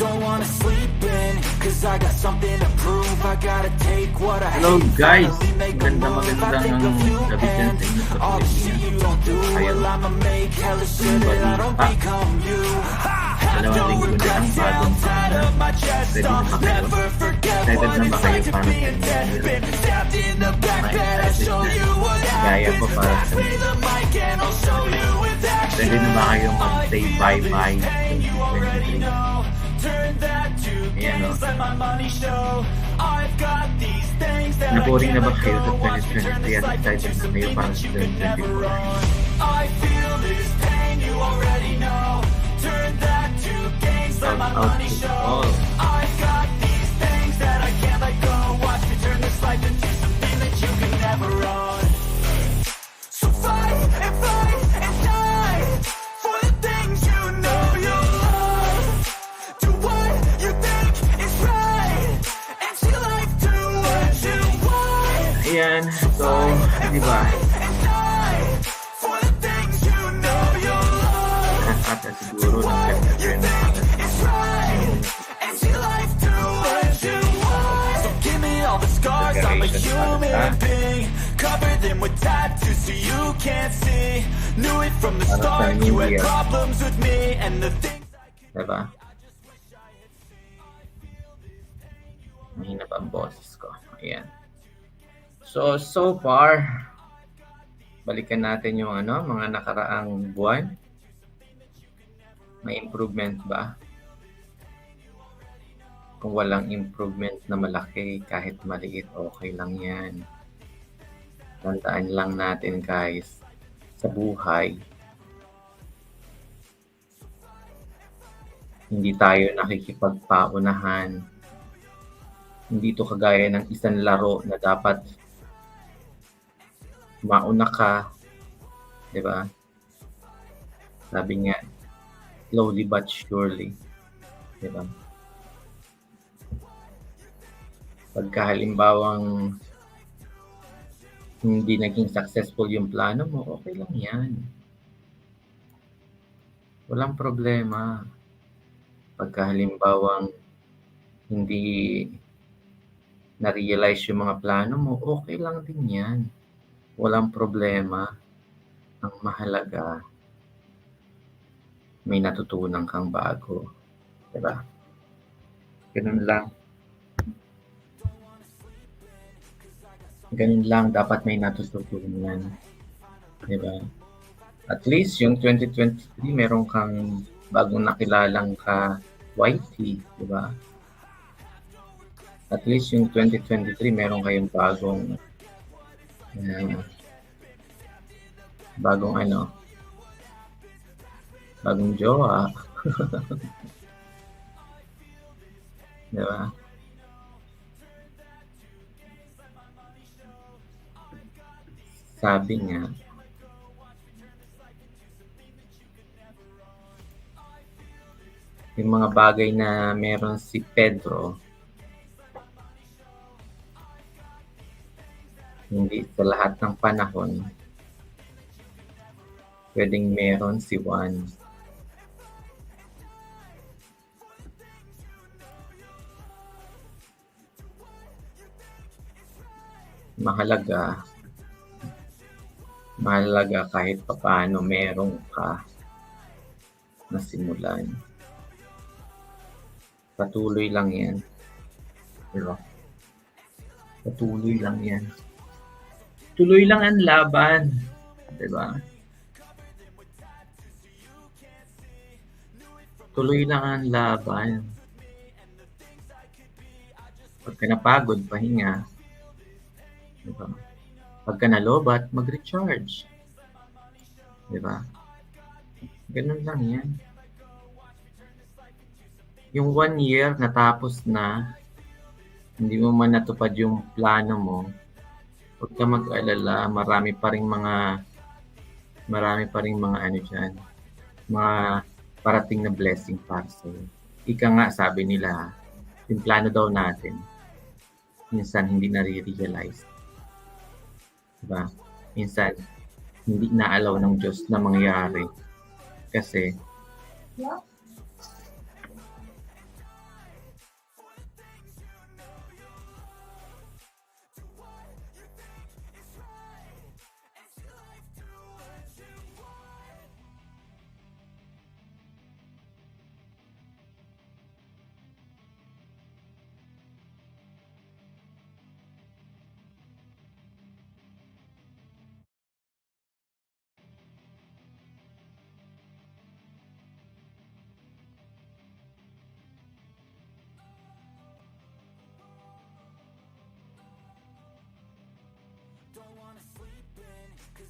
don't wanna sleep in, cause I got something to prove. I gotta take what I Hello hate, guys, finally make a move. I think of you and all the shit you don't do. Well, I'ma make hella sure that I don't become you. I don't regret till tied up my chest. I'll never forget what it's like to be in debt. Been stabbed in the back bed. I'll show you what happens. Pass me the mic and I'll show you with action. Pwede na ba kayong mag-say bye-bye? You already know. Turn that to gains, let my money show. I've got these things that I Naboring na ba can't kayo let sa go. Watch me turn 2023 this at life into excited na kayo something para that sa you can never 2024? run. I feel this pain, you already know. Turn that to gains, let my money show. I've got these things that I can't let go. Watch me turn this life into something that you can never run. So fight and die for the things you know you love. Do what you think is right and see life do what you want. Ayan, so, di ba? And die for the things you know you love. At siguro ng It's right and see life do what you want. So give me all the scars, I'm a human being. Cover them with tattoos so you can't see. Knew it from the start, you had problems with me and the things I can. Diba? Mahina pa ang boses ko. Ayan. So far, balikan natin yung mga nakaraang buwan. May improvement ba? Kung walang improvement na malaki, kahit maliit, okay lang yan. Tandaan lang natin guys, sa buhay, hindi tayo nakikipagpaunahan. Hindi to kagaya ng isang laro na dapat mauna ka, di ba? Sabi nga, slowly but surely, di ba? Pagka halimbawang hindi naging successful yung plano mo, okay lang yan. Walang problema. Pagka halimbawang hindi na-realize yung mga plano mo, okay lang din yan. Walang problema. Ang mahalaga, may natutunan kang bago. Diba? Ganun lang. Ganun lang, dapat may natutunan. Diba? At least yung 2023, meron kang bagong nakilalang ka wifey, diba? At least yung 2023, meron kayong bagong bagong jowa. Diba? Sabi nga, yung mga bagay na meron si Pedro, hindi sa lahat ng panahon pwedeng meron si Juan. Mahalaga kahit papaano meron ka na simulan. Patuloy lang yan. Diba? Patuloy lang yan. Tuloy lang ang laban. Diba? Tuloy lang ang laban. Pagka napagod, pahinga. Diba? Pagka nalobat, mag-recharge. Diba? Ganun lang yan. Yung 1 year natapos na, hindi mo man natupad yung plano mo, huwag ka mag-alala, marami pa ring mga dyan, mga parating na blessing para sa'yo. Ika nga, sabi nila, yung plano daw natin, minsan hindi nare-realize. Diba? Minsan, hindi na-allow ng Diyos na mangyari. Kasi,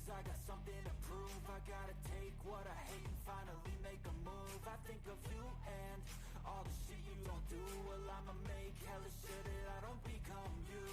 Cause I got something to prove. I gotta take what I hate and finally make a move. I think of you and all the shit you don't do. Well, I'ma make hella sure that I don't become you.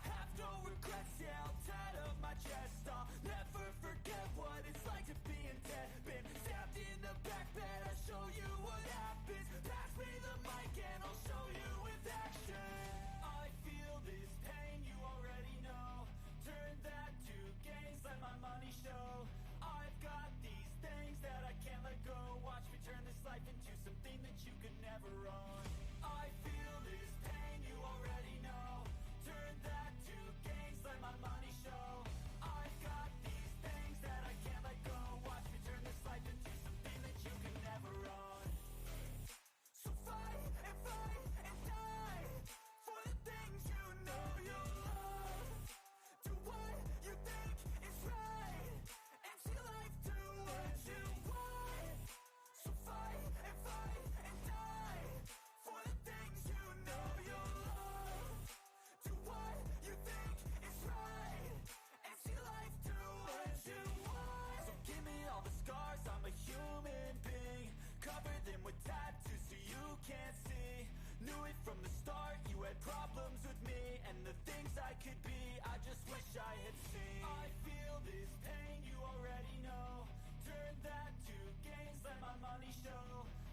Have no regrets, yeah, I'll tie up my chest. I'll never forget what it's like to be in debt. Been stabbed in the back bed, I'll show you what happens. Pass me the mic and I'll show you with action. I feel this pain, you already know. Turn that to gains, let my money show. I've got these things that I can't let go. Watch me turn this life into something that you could never own. I feel this pain, you already know. Turn that to gains, let my money show. I've got these things that I can't let go. Watch me turn this life into something that you could never own. So fight and die for the things you know you love. Do what you think is right and see life do what you want. So fight and die for the things you know you love. Do what you think is right and see life do what you want. So give me all the scars, I'm a human being. Cover them with tattoos so you can't see. Knew it from the start, you had problems with me and the things I could be, I just wish I had seen. I feel this pain, you already know. Turn that to gains, let my money show.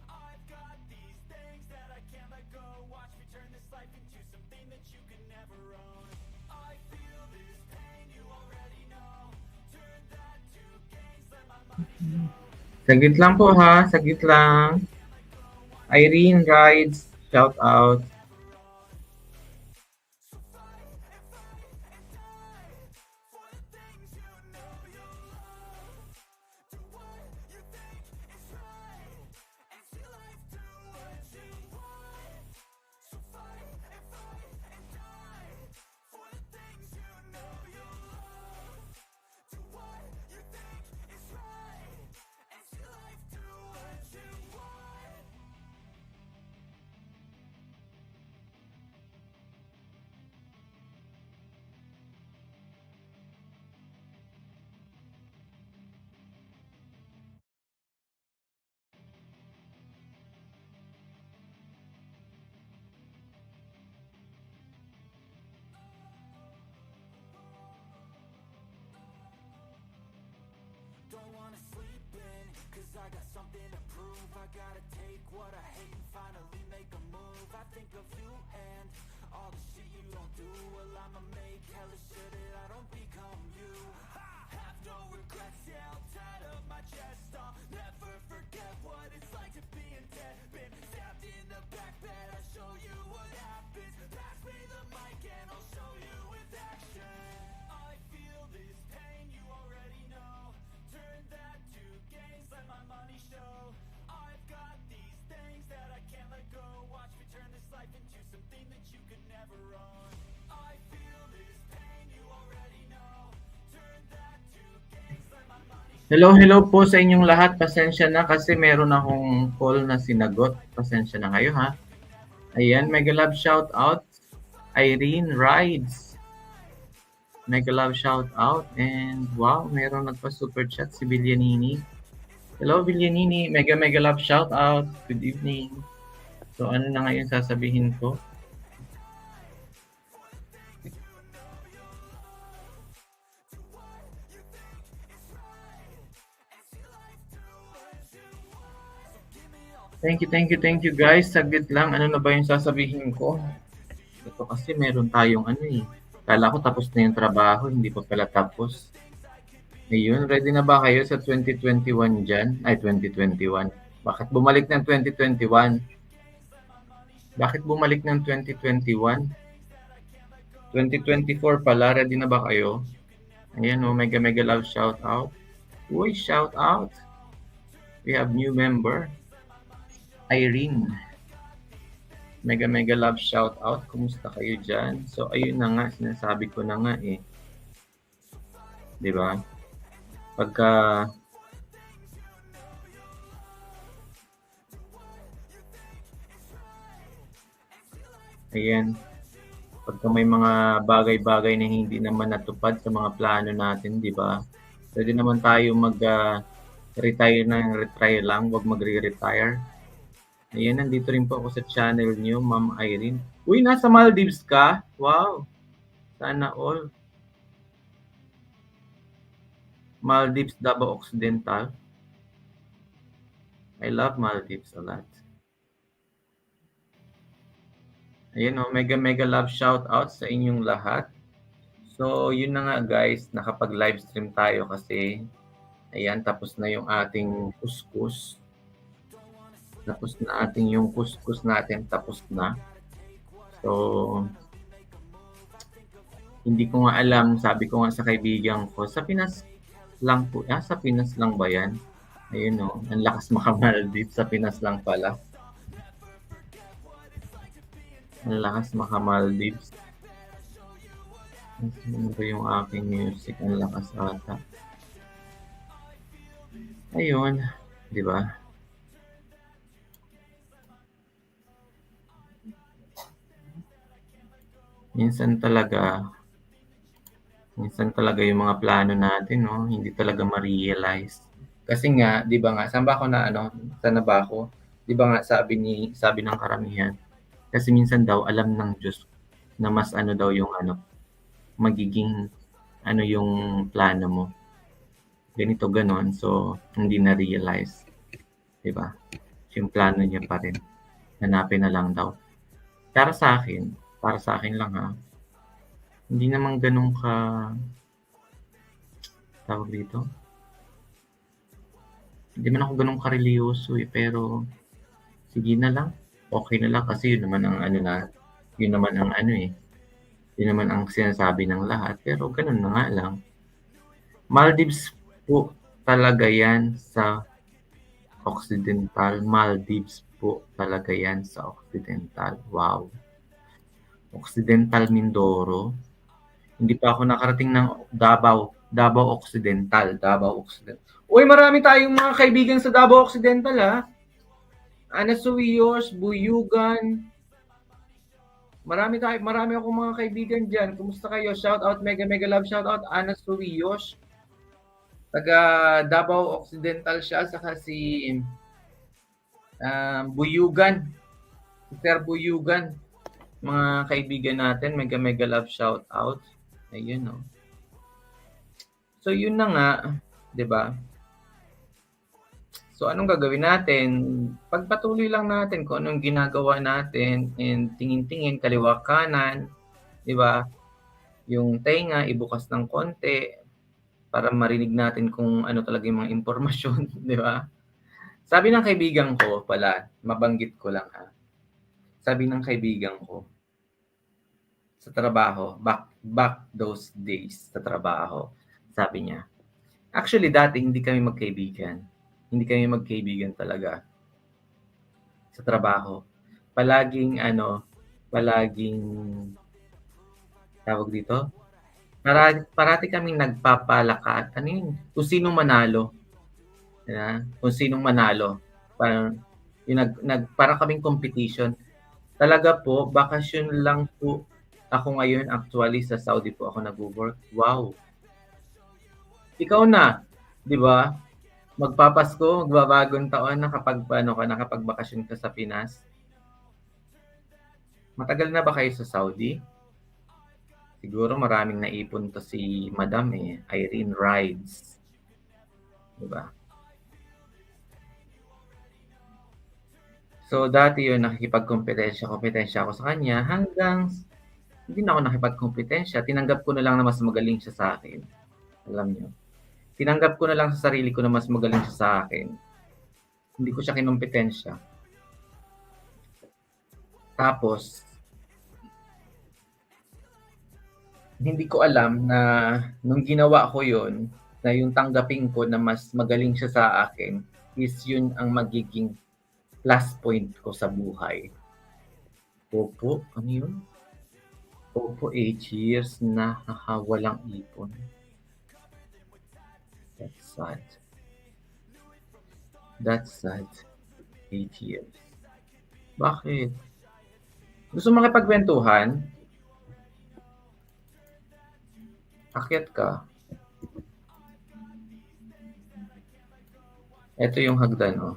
I've got these things that I can't let go. Watch me turn this life into something that you could never own. I feel this pain, you already know. Turn that to gains, let my money show. Saglit lang po ha, saglit lang. Irene Rides, shout out. Don't wanna sleep in, cause I got something to prove. I gotta take what I hate and finally make a move. I think of you and all the shit you don't do. Well, I'ma make hella sure that I don't become you. Have no regrets, yeah, I'll tie up my chest. I'll never forget what it's like to be in debt. Been stabbed in the back bed, I'll show you what happens. Pass me the mic and I'll show you with action. I feel this pain, you already know. Turn that to gains, let my money show. I've got these things that I can't let go. Watch me turn this life into something that you could never own. I feel this pain, you already know. Turn that to gains, let my money show. Hello po sa inyong lahat. Pasensya na kasi meron akong call na sinagot. Pasensya na kayo ha. Ayan, mega love shout out. Irene Rides. Mega love shout out. And wow, meron nagpa-super chat si Villanini. Hello Villanini, mega love shout out. Good evening. So ano na ngayon sasabihin ko? Thank you guys. Saglit lang. Ano na ba yung sasabihin ko? Ito kasi meron tayong ano eh. Kala ko tapos na yung trabaho, hindi pa pala tapos. Ayun, ready na ba kayo sa 2021 dyan? Ay, 2021. Bakit bumalik ng 2021? Bakit bumalik ng 2021? 2024 pala, ready na ba kayo? Ayan o, mega love shout out. Uy, shout out. We have new member. Irene. Mega love shout out. Kumusta kayo dyan? So, ayun na nga, sinasabi ko na nga eh. Diba? Pagka ayan, pagka may mga bagay-bagay na hindi naman natupad sa mga plano natin, di ba? Pwede naman tayo mag-retire ng retire lang, wag magre-retire. Ayan, nandito rin po ako sa channel niyo, Ma'am Irene. Uy, nasa Maldives ka? Wow! Sana all. Maldives, Davao Occidental. I love Maldives a lot. Ayan o, mega love shout out sa inyong lahat. So, yun na nga guys, nakapag-live stream tayo kasi ayan, tapos na yung ating kuskus. Tapos na ating yung kuskus natin, tapos na. So, hindi ko nga alam, sabi ko nga sa kaibigan ko, sa Pinas lang po, sa Pinas lang ba yan? Ayun o, ang lakas maka-Maldives, sa Pinas lang pala. Ang lakas maka-Maldives. Ano ba yung aking music? Ang lakas ata. Ayun, di ba? Minsan talaga yung mga plano natin, no, hindi talaga ma-realize. Kasi nga, di ba nga, saan ba na ako? Di ba nga sabi ng karamihan, kasi minsan daw alam ng Diyos na mas daw yung magiging yung plano mo. Ganito, ganon. So, hindi na-realize. Di ba? Yung plano niya pa rin. Hanapin na lang daw. Para sa akin lang ha, hindi naman ganun tawag dito. Hindi man ako ganun kareliyoso pero sige na lang. Okay na lang kasi yun naman ang yun naman ang sinasabi ng lahat. Pero ganun na nga lang. Maldives po talaga yan sa Occidental. Maldives po talaga yan sa Occidental. Wow. Occidental Mindoro. Hindi pa ako nakarating ng Davao Occidental. Uy, marami tayong mga kaibigan sa Davao Occidental ha. Anasuiyos, Buyugan. Marami akong mga kaibigan diyan. Kumusta kayo? Shout out, mega love shout out Anasuiyos. Taga Davao Occidental siya, saka si Buyugan. Sir Buyugan. Mga kaibigan natin, mega love shout out. Ayun oh. So yun na nga, 'di ba? So anong gagawin natin? Pagpatuloy lang natin kung anong ginagawa natin and tingin-tingin kaliwa kanan, 'di ba? Yung tenga ibukas ng konti para marinig natin kung ano talaga yung mga impormasyon, 'di ba? Sabi ng kaibigan ko pala, mabanggit ko lang ha. Sabi ng kaibigan ko sa trabaho, back those days sa trabaho, sabi niya, actually dati hindi kami magkaibigan. Hindi kami magkaibigan talaga sa trabaho. Palaging tawag dito, parati kaming nagpapalakat. Ano yun? Kung sinong manalo. Kung sinong manalo. Parang kaming competition. Talaga po, bakasyon lang po ako ngayon. Actually, sa Saudi po ako nag-work. Wow. Ikaw na, di ba? Magpapasko, magbabagong taon na nakapagbakasyon ka sa Pinas. Matagal na ba kayo sa Saudi? Siguro maraming naipon to si Madam Irene Rides. Diba? So dati yun, nakikipagkompetensya ako sa kanya hanggang hindi na ako nakipagkompetensya. Tinanggap ko na lang na mas magaling siya sa akin. Alam niyo. Tinanggap ko na lang sa sarili ko na mas magaling siya sa akin. Hindi ko siya kinompetensya. Tapos, hindi ko alam na nung ginawa ko yun, na yung tanggapin ko na mas magaling siya sa akin, is yun ang magiging plus point ko sa buhay. Opo, ano yun? Opo, 8 years na walang ipon. That's sad. 8 years. Bakit? Gusto mo makipagkwentuhan? Akyat ka. Ito yung hagdan, oh.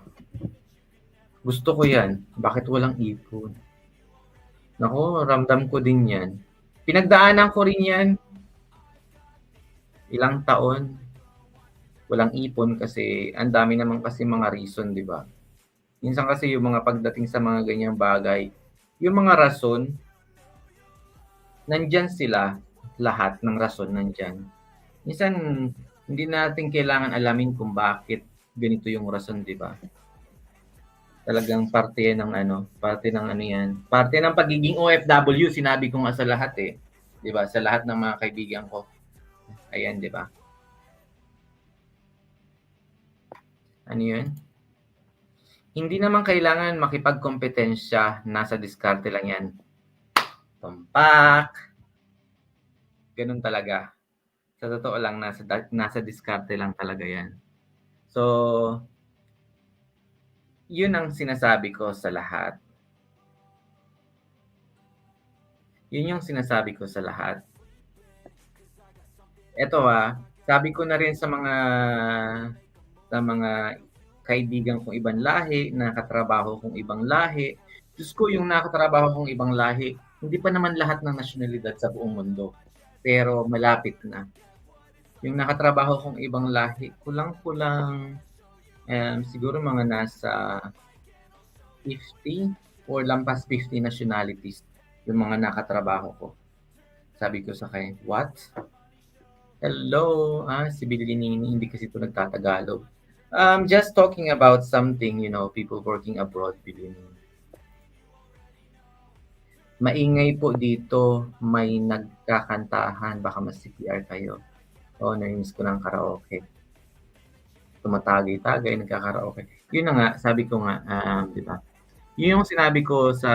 Gusto ko yan. Bakit walang ipon? Naku, ramdam ko din yan. Pinagdaanan ko rin yan. Ilang taon. Walang ipon kasi ang dami naman kasi mga reason, di ba? Minsan kasi yung mga pagdating sa mga ganyang bagay, yung mga rason, nandyan sila, lahat ng rason nandyan. Minsan, hindi natin kailangan alamin kung bakit ganito yung rason, di ba? Talagang parte yan ng parte ng yan. Parte ng pagiging OFW, sinabi ko nga sa lahat eh. Di ba? Sa lahat ng mga kaibigan ko. Ayan, di ba? Ano yun? Hindi naman kailangan makipagkompetensya, nasa diskarte lang yan. Tumpak! Ganun talaga. Sa totoo lang, nasa diskarte lang talaga yan. So, yun ang sinasabi ko sa lahat. Yun yung sinasabi ko sa lahat. Eto sabi ko na rin sa mga kaibigan kong ibang lahi, nakatrabaho kong ibang lahi. Diyos ko, yung nakatrabaho kong ibang lahi, hindi pa naman lahat ng nasyonalidad sa buong mundo. Pero malapit na. Yung nakatrabaho kong ibang lahi, kulang-kulang siguro mga nasa 50 or lampas 50 nationalities yung mga nakatrabaho ko. Sabi ko sa kanya, what? Hello, si Bilinini, hindi kasi ito nagtatagalog. Just talking about something, people working abroad, Bilinini. Maingay po dito, may nagkakantahan, baka mas CPR kayo. Namiss ko ng karaoke. Tumatagay-tagay, nagkakaraoke. Yun na nga, sabi ko nga, di ba? Yun yung sinabi ko sa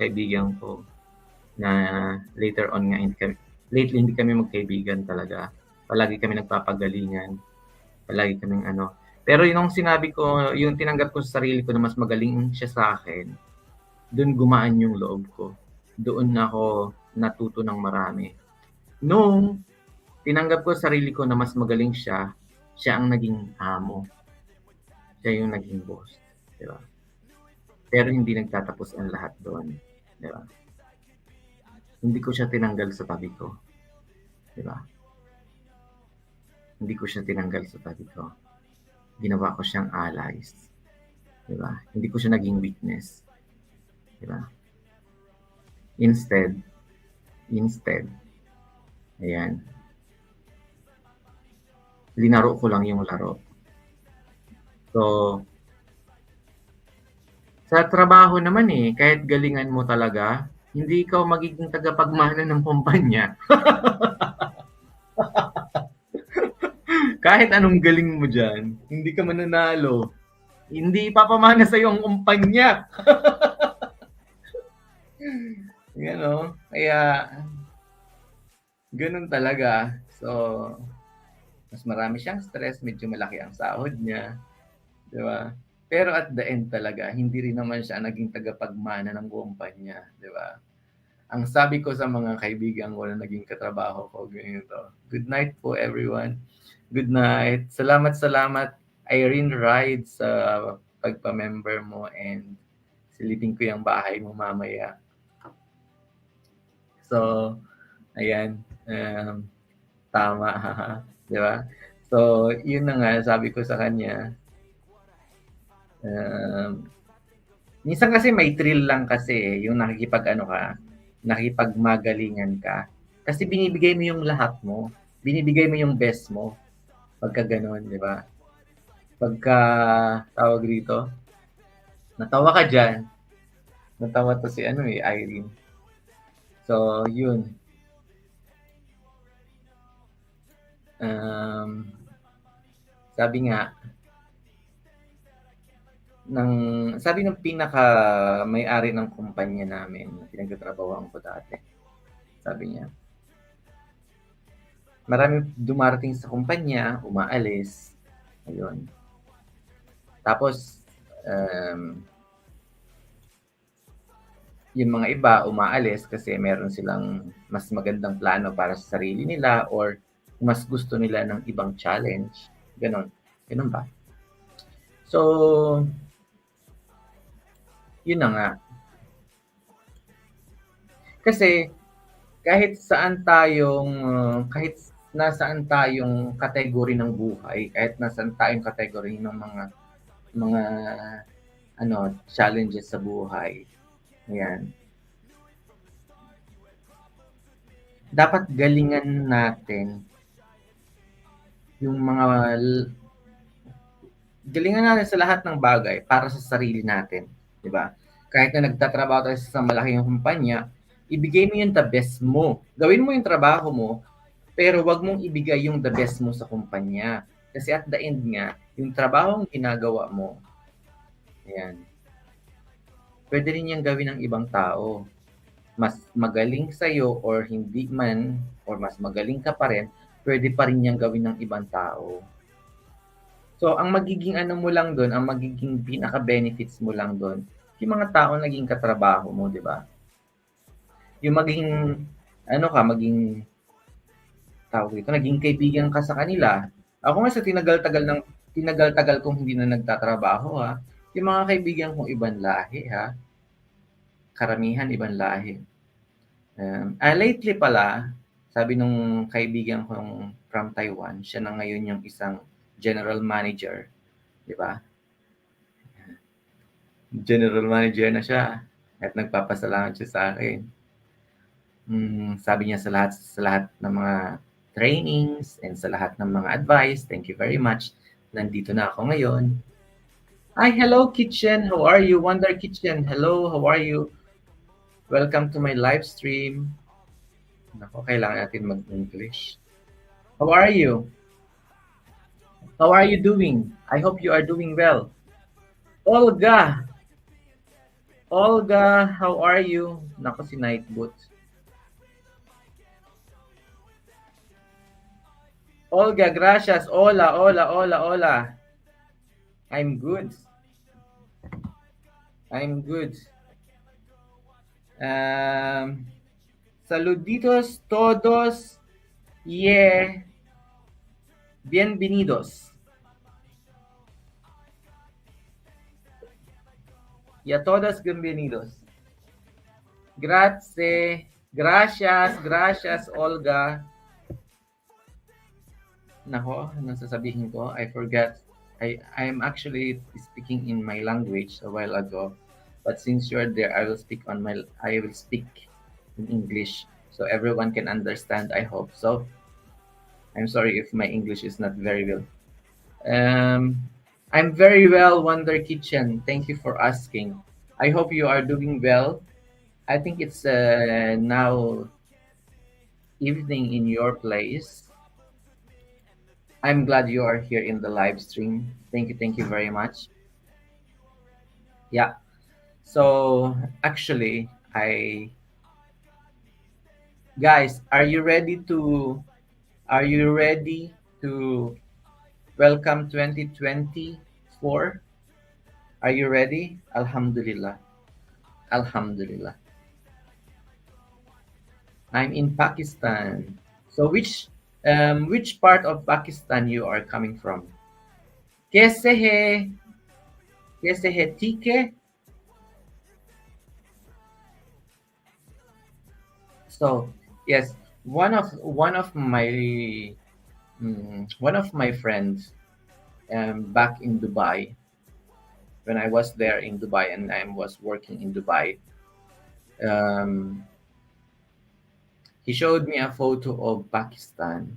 kaibigan ko na later on nga, lately hindi kami magkaibigan talaga. Palagi kami nagpapagalingan. Palagi kaming Pero yung sinabi ko, yung tinanggap ko sa sarili ko na mas magaling siya sa akin, doon gumaan yung loob ko. Doon ako natuto ng marami. Nung tinanggap ko sa sarili ko na mas magaling siya ang naging amo. Siya yung naging boss. Di ba? Pero hindi nagtatapos ang lahat doon. Di ba? Hindi ko siya tinanggal sa tabi ko. Di ba? Hindi ko siya tinanggal sa tabi ko. Ginawa ko siyang allies. Di ba? Hindi ko siya naging weakness. Di ba? Instead, ayan, linaro ko lang yung laro. So, sa trabaho naman kahit galingan mo talaga, hindi ikaw magiging tagapagmana ng kumpanya. Kahit anong galing mo dyan, hindi ka mananalo. Hindi ipapamana sa'yo ang kumpanya. Kaya, ganun talaga. So, mas marami siyang stress, medyo malaki ang sahod niya. Di ba? Pero at the end talaga, hindi rin naman siya naging tagapagmana ng kumpanya. Di ba? Ang sabi ko sa mga kaibigan ko na naging katrabaho ko, ganito. Good night po, everyone. Good night. Salamat, Irene Ride, sa pagpa-member mo, and silipin ko yung bahay mo mamaya. So, ayan. Tama. Di ba? So, yun na nga, sabi ko sa kanya. Minsan kasi may thrill lang kasi yung nakikipagmagalingan ka. Kasi binibigay mo yung lahat mo. Binibigay mo yung best mo. Pagka gano'n, di ba? Pagka, tawag rito, natawa ka dyan. Natawa to si Irene. So, yun. Sabi nga, sabi ng pinaka may-ari ng kumpanya namin, pinagtatrabahoan ko dati. Sabi niya, marami dumarating sa kumpanya, umaalis. Ayun. Tapos, yung mga iba umaalis kasi meron silang mas magandang plano para sa sarili nila or mas gusto nila ng ibang challenge. Ganon. Ganon ba? So, yun na nga. Kasi kahit nasaan tayong kategory ng buhay, kahit nasaan tayong kategory ng mga challenges sa buhay. Ayan. Dapat galingan natin yung galingan natin sa lahat ng bagay para sa sarili natin, 'di ba? Kahit na nagtatrabaho tayo sa malaking kumpanya, ibigay mo yung the best mo. Gawin mo yung trabaho mo, pero wag mong ibigay yung the best mo sa kumpanya. Kasi at the end nga, yung trabahong ginagawa mo, ayan, pwede rin niyang gawin ng ibang tao. Mas magaling sa'yo or hindi man, or mas magaling ka pa rin, pwede pa rin niyang gawin ng ibang tao. So, ang magiging ano mo lang doon, ang magiging pinaka-benefits mo lang doon, yung mga tao naging katrabaho mo, di ba? Yung maging, naging kaibigan ka sa kanila. Ako nga sa tinagal-tagal kong hindi na nagtatrabaho, ha, yung mga kaibigan kong ibang lahi, ha, karamihan ibang lahi. Lately pala, sabi nung kaibigan kong from Taiwan, siya na ngayon yung isang general manager, di ba? General manager na siya at nagpapasalamat siya sa akin. Sabi niya sa lahat ng mga trainings and sa lahat ng mga advice, thank you very much. Nandito na ako ngayon. Hi, hello Kitchen. How are you? Wonder Kitchen. Hello, how are you? Welcome to my live stream. Nako, kailangan natin mag-English. How are you? How are you doing? I hope you are doing well. Olga! Olga, how are you? Nako, si Nightboot. Olga, gracias. Hola, hola, hola, hola. I'm good. I'm good. Saluditos todos. Yeah. Bienvenidos. Y a todas bienvenidos. Grazie. Gracias, gracias, Olga. Nako, ano sasabihin ko? I forgot. I'm actually speaking in my language a while ago. But since you're there, I will speak in English so everyone can understand, I hope. So, I'm sorry if my English is not very well. I'm very well, Wonder Kitchen. Thank you for asking. I hope you are doing well. I think it's now evening in your place. I'm glad you are here in the live stream. Thank you very much. Yeah. So actually, guys, are you ready to welcome 2024? Are you ready? Alhamdulillah. Alhamdulillah. I'm in Pakistan. So which part of Pakistan you are coming from? कैसे है? कैसे है? ठीक है? So yes, one of my friends back in Dubai, when I was there in Dubai and I was working in Dubai, he showed me a photo of Pakistan,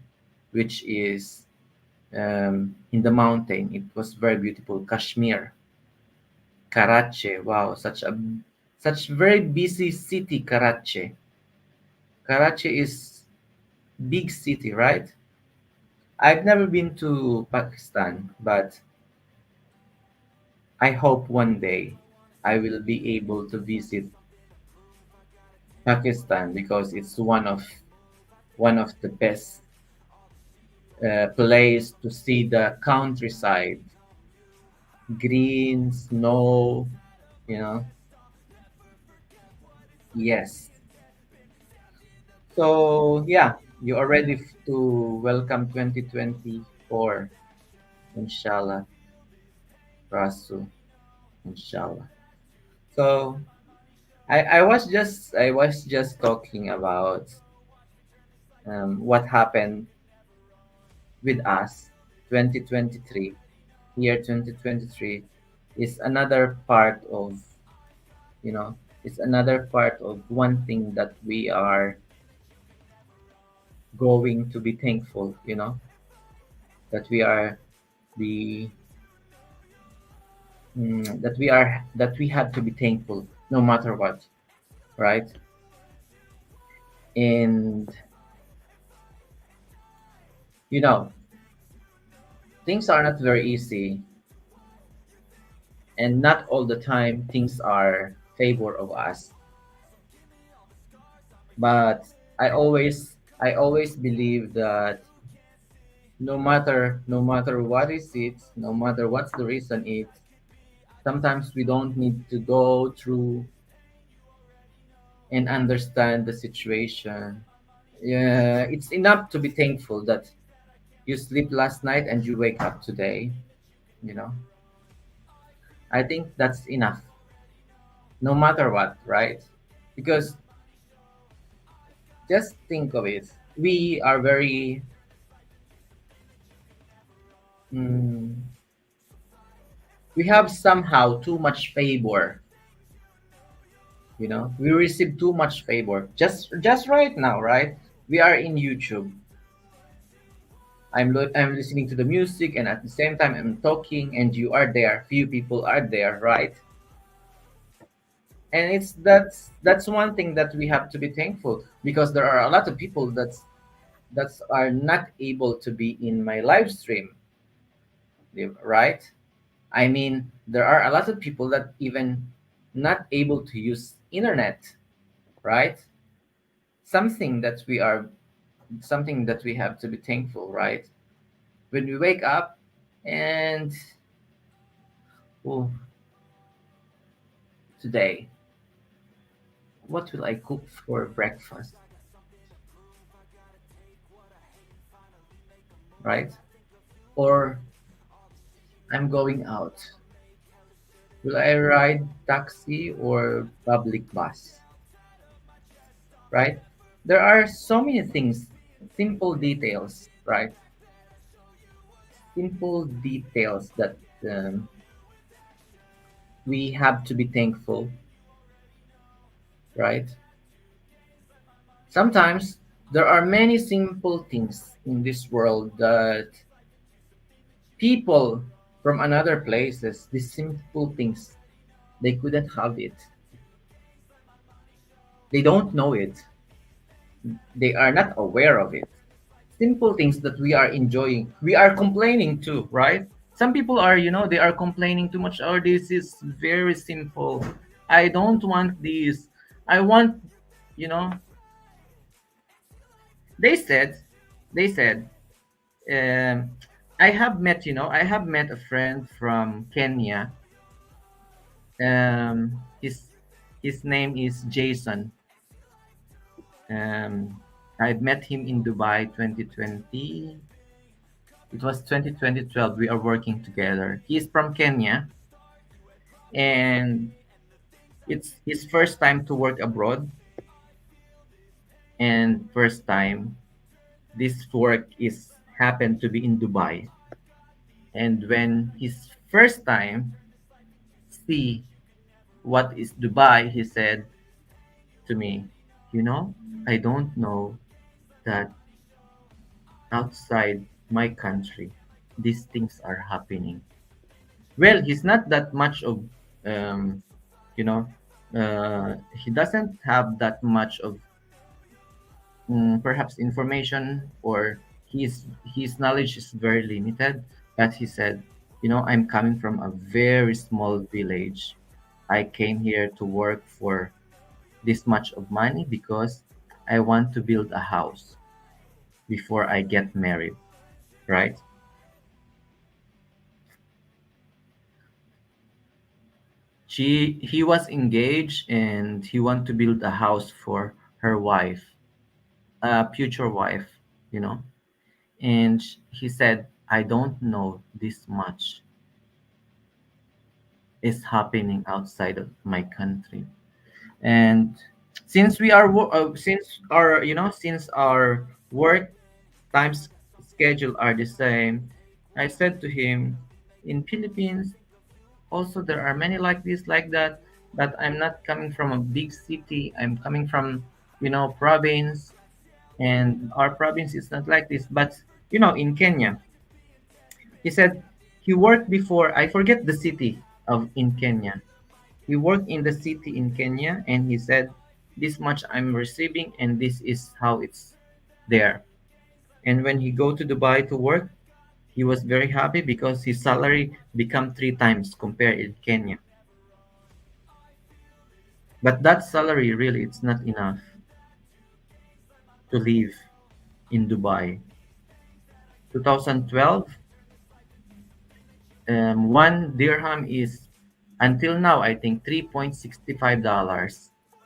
which is in the mountain. It was very beautiful. Kashmir, Karachi. Wow, such very busy city, Karachi. Karachi is big city, right? I've never been to Pakistan, but I hope one day I will be able to visit Pakistan because it's one of the best place to see the countryside, green, snow, you know. Yes. So yeah, you are ready to welcome 2024, inshallah. for us to, inshallah. So I was just talking about what happened with us 2023. Year 2023 is another part of, you know, it's another part of one thing that we are going to be thankful, that we are the that we have to be thankful no matter what, right? And you know, things are not very easy, and not all the time things are favor of us. But I always believe that no matter what is it, no matter what's the reason it, sometimes we don't need to go through and understand the situation. Yeah, it's enough to be thankful that you sleep last night and you wake up today. You know, I think that's enough, no matter what, right? Because just think of it. We are very, mm, we have somehow too much favor. We receive too much favor. Just right now, right? We are in YouTube. I'm listening to the music, and at the same time I'm talking, and you are there. Few people are there, right? And that's one thing that we have to be thankful, because there are a lot of people that are not able to be in my live stream, right? I mean, there are a lot of people that even not able to use internet, right? Something that we are something that we have to be thankful, right? When we wake up and, oh, today, what will I cook for breakfast, right? Or I'm going out. Will I ride taxi or public bus, right? There are so many things, simple details, right? Simple details that we have to be thankful, right? Sometimes there are many simple things in this world that people from another places, these simple things, they couldn't have it. They don't know it. They are not aware of it. Simple things that we are enjoying, we are complaining too, right? Some people are, they are complaining too much. Oh, this is very simple. I don't want this. I want, you know, they said, they said, um, I have met a friend from Kenya. His name is Jason. I met him in Dubai 2020. It was 2012. We are working together. He's from Kenya, and it's his first time to work abroad, and first time this work is happened to be in Dubai. And when his first time see what is Dubai, he said to me, I don't know that outside my country these things are happening. Well, he's not that much of, um, you know, he doesn't have that much of, perhaps information, or his knowledge is very limited. But he said, I'm coming from a very small village. I came here to work for this much of money because I want to build a house before I get married, right? He was engaged, and he want to build a house for her wife, a future wife, you know. And he said, I don't know this much. is happening outside of my country. And since we are since our since our work times schedule are the same, I said to him, in Philippines also there are many like this, like that, but I'm not coming from a big city. I'm coming from province, and our province is not like this. But in Kenya, he said he worked before. I forget the city of in Kenya. He worked in the city in Kenya, and he said, "This much I'm receiving, and this is how it's there." And when he go to Dubai to work, he was very happy because his salary become three times compared in Kenya. But that salary really it's not enough to live in Dubai. 2012, one dirham is until now I think $3.65.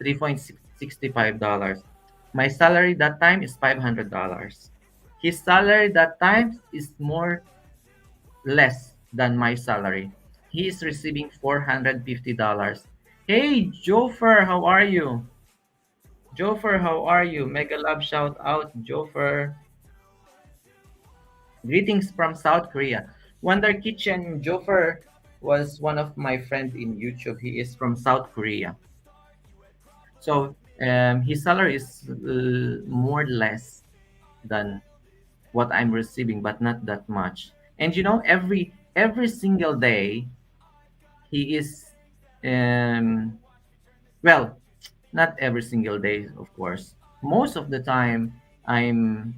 $3.65. My salary that time is $500. His salary that time is more less than my salary. He is receiving $450. Hey Jofer, how are you? Jofer, how are you? Mega love shout out, Jofer. Greetings from South Korea. Wonder Kitchen Jofer was one of my friends in YouTube. He is from South Korea. So his salary is more less than what I'm receiving, but not that much. And every single day he is um, well, not every single day, of course. Most of the time, I'm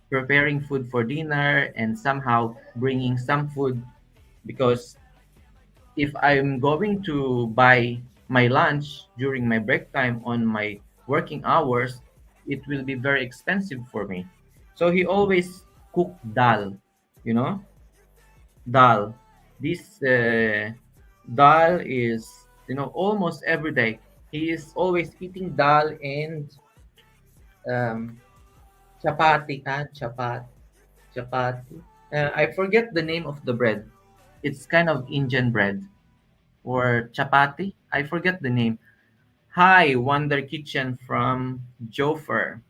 preparing food for dinner and somehow bringing some food because if I'm going to buy my lunch during my break time on my working hours, it will be very expensive for me. So he always cook dal, you know, dal. This dal is, almost every day. He is always eating dal and um, chapati. Chapati. I forget the name of the bread. It's kind of Indian bread or chapati. I forget the name. Hi, Wonder Kitchen from Jofer.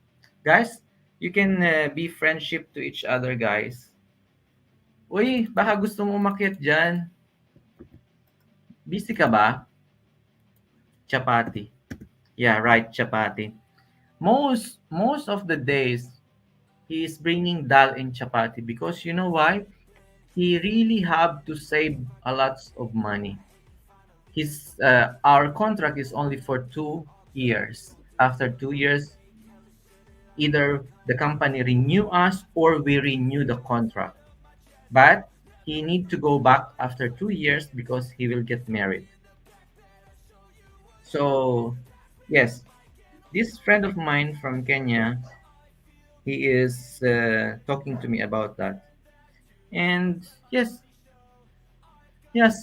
Guys, you can be friendship to each other, guys. Uy, baka gusto mo umakyat dyan. Busy ka ba? Chapati. Yeah, right, chapati. Most of the days, he is bringing dal and chapati because you know why? He really have to save a lot of money. His our contract is only for 2 years. After 2 years, either the company renew us or we renew the contract. But he need to go back after 2 years because he will get married. So yes, this friend of mine from Kenya, he is talking to me about that. And yes,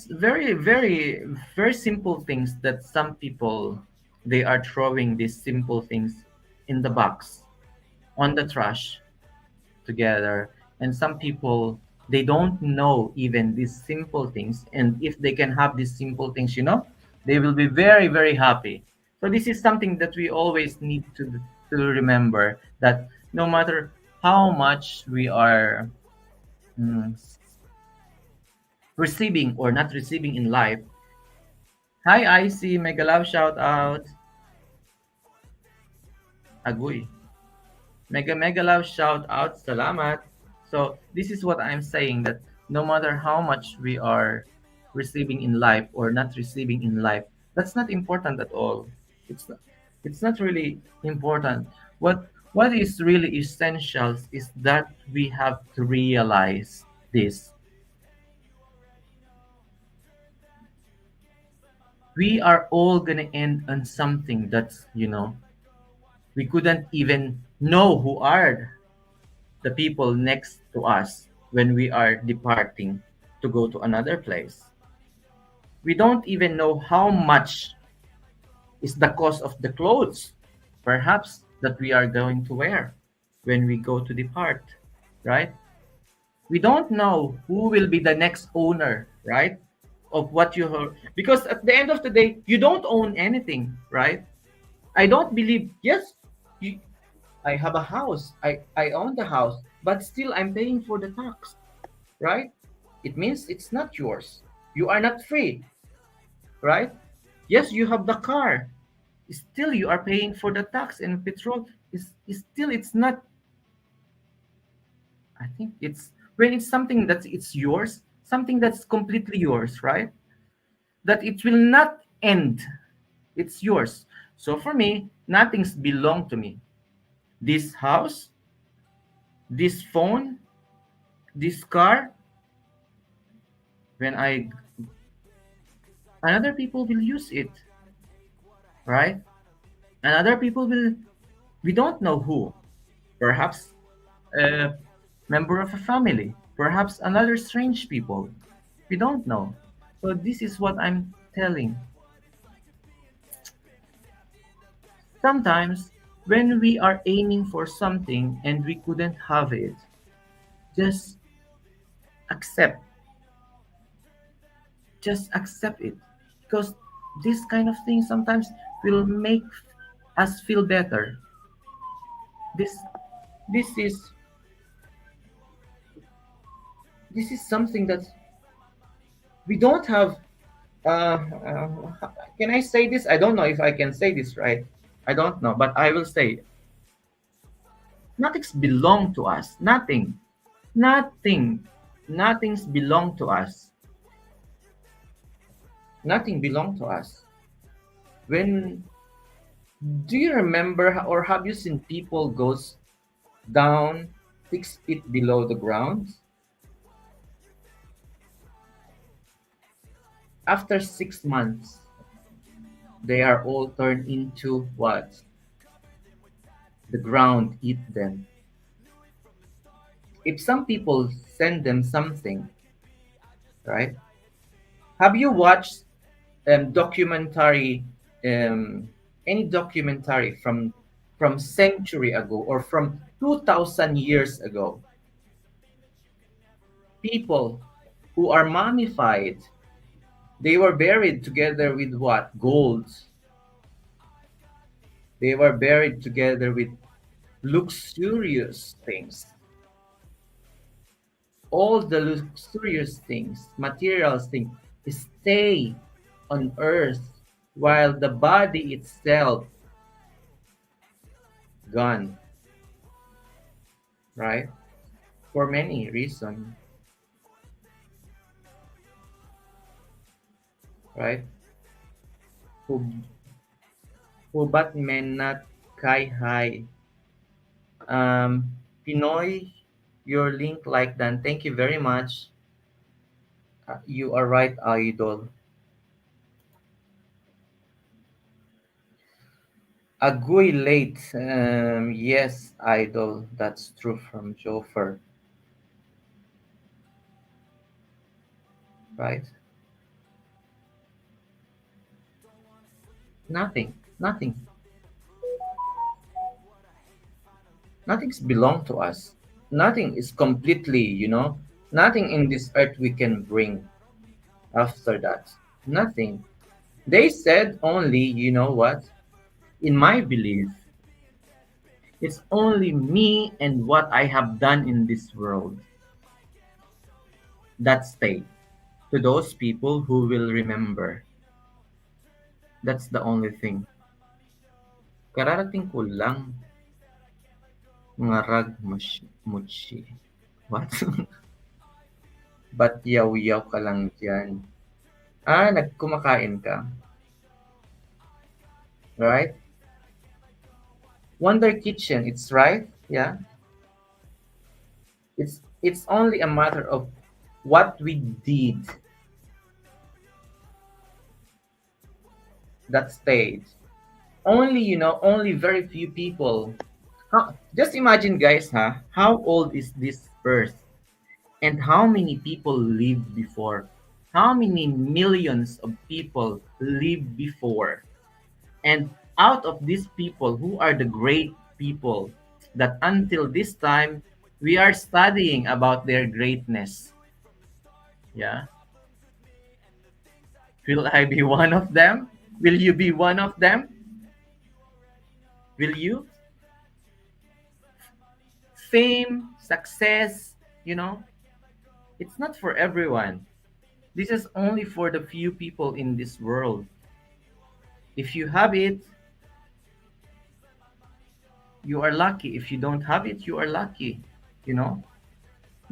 very, very, very simple things that some people they are throwing these simple things in the box on the trash together, and some people they don't know even these simple things, and if they can have these simple things, they will be very, very happy. So this is something that we always need to remember, that no matter how much we are mm, receiving or not receiving in life. Hi, IC, mega love shout out. Agoy. Mega love shout out. Salamat. So this is what I'm saying, that no matter how much we are receiving in life or not receiving in life, that's not important at all. It's not really important. What is really essential is that we have to realize this. We are all gonna end on something that's, we couldn't even know who are the people next to us when we are departing to go to another place. We don't even know how much is the cost of the clothes, perhaps, that we are going to wear when we go to depart, right? We don't know who will be the next owner, right? of what you heard. Because at the end of the day, you don't own anything, right? I don't believe, yes, you, I have a house, I own the house, but still I'm paying for the tax, right? It means it's not yours. You are not free, right? Yes, you have the car. Still, you are paying for the tax and petrol. Is still, it's not. I think it's when it's something that it's yours, something that's completely yours, right? That it will not end. It's yours. So for me, nothing's belong to me. This house, this phone, this car, when I another people will use it, right? And other people will, we don't know who, perhaps a member of a family, perhaps another strange people, we don't know. So this is what I'm telling. Sometimes when we are aiming for something and we couldn't have it, just accept, just accept it, because this kind of thing sometimes will make us feel better. This this is this is something that we don't have. Can I say this? I don't know if I can say this right. I don't know, but I will say nothing's belong to us. Nothing's belong to us. Nothing belong to us. When do you remember or have you seen people goes down 6 feet below the ground? After 6 months, they are all turned into what? The ground eat them. If some people send them something, right? Have you watched documentary, any documentary from century ago or from 2,000 years ago? People who are mummified, they were buried together with what? Gold. They were buried together with luxurious things. All the luxurious things, materials things, stay on earth while the body itself gone, right? For many reasons, right? Who who but men not kai high. Pinoy, your link like that. Thank you very much. You are right, idol. Agoy late. Yes, idol. That's true from Jofer, right? Nothing. Nothing. Nothing's belong to us. Nothing is completely, nothing in this earth we can bring after that. Nothing. They said only, you know what? In my belief, it's only me and what I have done in this world that stay. To those people who will remember. That's the only thing. Kararating ko lang, ngarag muchi. What? Ba't yaw-yaw ka lang dyan? Nagkumakain ka. Right? Wonder Kitchen, it's right? Yeah. It's only a matter of what we did that stayed. Only, only very few people. Just imagine, guys, how old is this earth? And how many people lived before? How many millions of people lived before? And out of these people, who are the great people that until this time we are studying about their greatness? Yeah. Will I be one of them? Will you be one of them? Will you? Fame, success, it's not for everyone. This is only for the few people in this world. If you have it, you are lucky. If you don't have it, you are lucky. You know,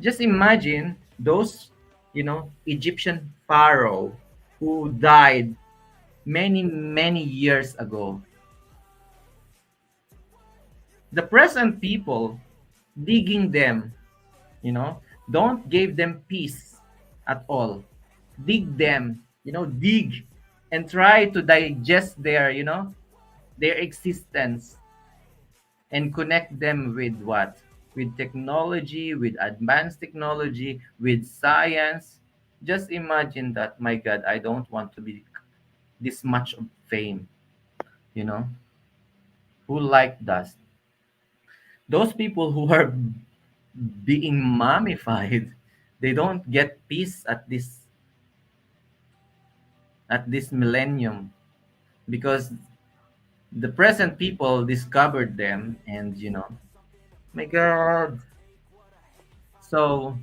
just imagine those, Egyptian pharaoh who died many, many years ago. The present people digging them, don't give them peace at all. Dig them, dig and try to digest their existence and connect them with what? With technology, with advanced technology, with science. Just imagine that, my God, I don't want to be this much of fame, you know? Who like that? Those people who are being mummified, they don't get peace at this millennium because the present people discovered them and my God. So,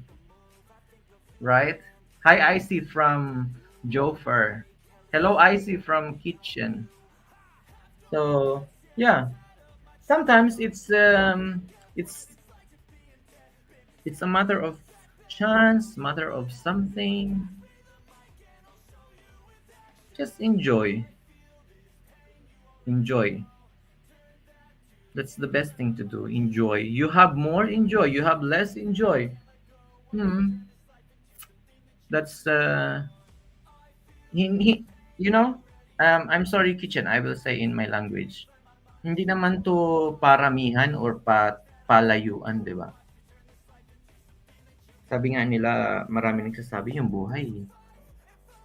right? Hi, Icy from Jofer. Hello, Icy from Kitchen. So, yeah. Sometimes it's a matter of chance, matter of something. Just enjoy. Enjoy. That's the best thing to do. Enjoy. You have more, enjoy. You have less, enjoy. That's you know. I'm sorry, Kitchen. I will say in my language. Hindi naman to paramihan or palayuan, di ba? Sabi nga nila, marami nagsasabi yung buhay.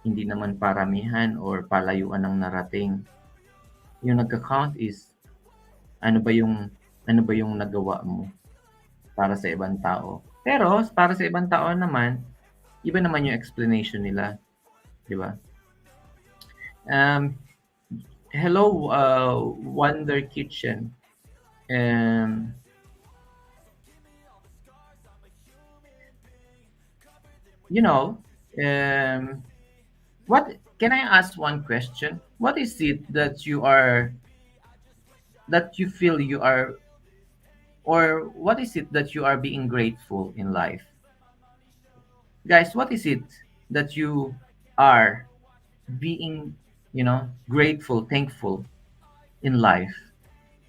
Hindi naman paramihan or palayuan ang narating. Yung nagka-count is ano ba yung nagawa mo para sa ibang tao. Pero para sa ibang tao naman, iba naman yung explanation nila, 'di ba? Hello, Wonder Kitchen. You know, what can I ask one question? What is it that you feel you are, or what is it that you are being grateful in life? Guys, what is it that you are being, grateful, thankful in life?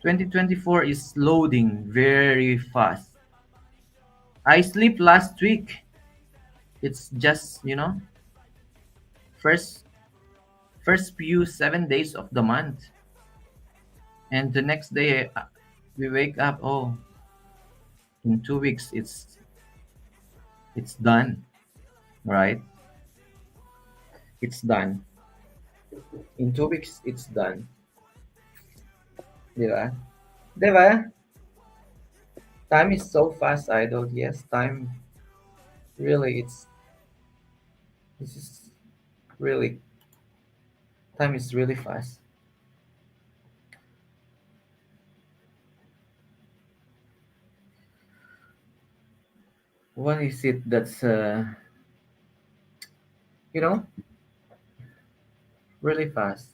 2024 is loading very fast. I sleep last week. It's just, first few 7 days of the month. And the next day we wake up, oh, in 2 weeks it's done, right? It's done. In 2 weeks it's done. Di ba? Di ba? Time is so fast, idol. Yes, time really this is really time is really fast. What is it that's really fast,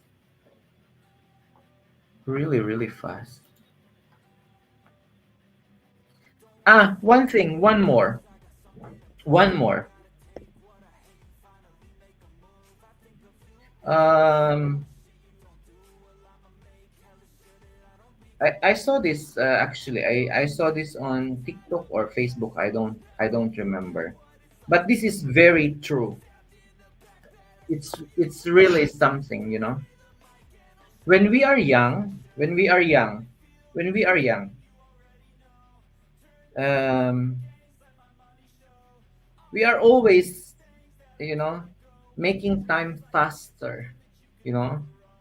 really, really fast? One thing, one more. I saw this actually. I saw this on TikTok or Facebook. I don't remember, but this is very true. It's really something. When we are young, um, we are always, making time faster.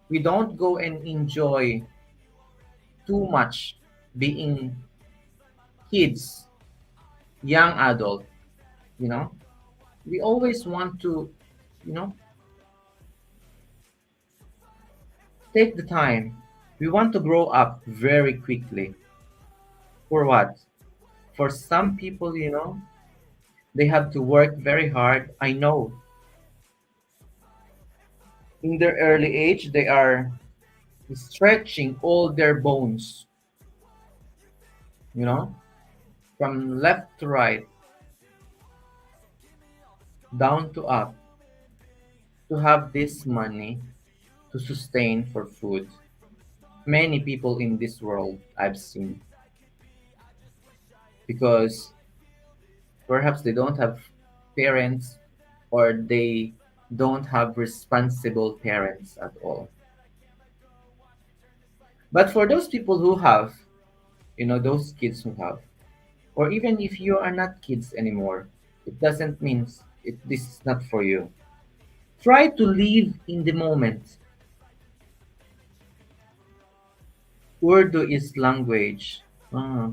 We don't go and enjoy too much being kids, young adult. We always want to, take the time. We want to grow up very quickly. For what? For some people, they have to work very hard. I know in their early age, they are stretching all their bones, you know, from left to right, down to up, to have this money to sustain for food. Many people in this world I've seen, because perhaps they don't have parents, or they don't have responsible parents at all. But for those people who have, those kids who have, or even if you are not kids anymore, it doesn't mean this is not for you. Try to live in the moment. Urdu is language. Ah,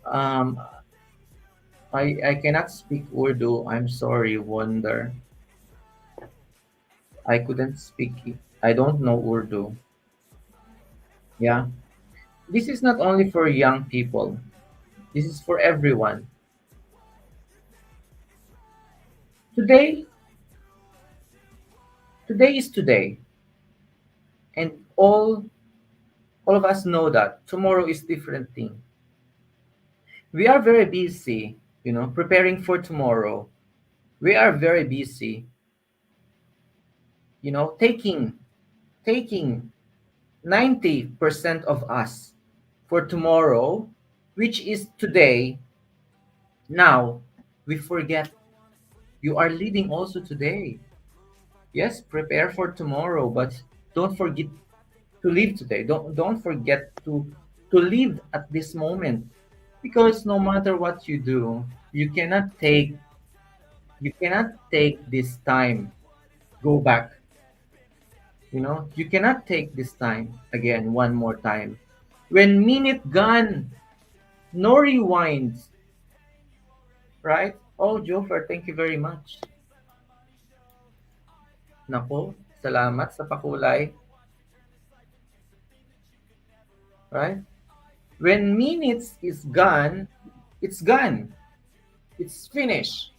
um, I cannot speak Urdu. I'm sorry, Wonder. I couldn't speak it. I don't know Urdu. Yeah. This is not only for young people. This is for everyone. Today, today is today. And all of us know that tomorrow is different thing. We are very busy, preparing for tomorrow. We are very busy, taking 90% of us for tomorrow, which is today. Now we forget you are living also today. Yes, prepare for tomorrow, but don't forget to live today. Don't forget to live at this moment, because no matter what you do, you cannot take this time go back. You cannot take this time again one more time. When minute gone, no rewind, right? Oh, Joffer, thank you very much. Nako, salamat sa pakulay. Right? When minutes is gone, it's gone. It's finished.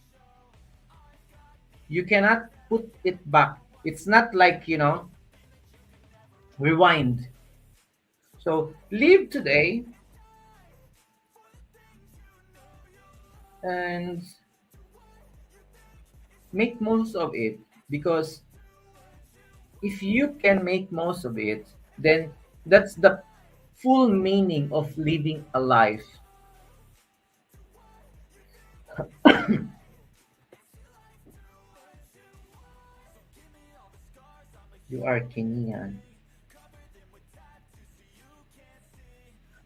You cannot put it back. It's not like, rewind. So live today and make most of it, because if you can make most of it, then that's the full meaning of living a life. You are Kenyan.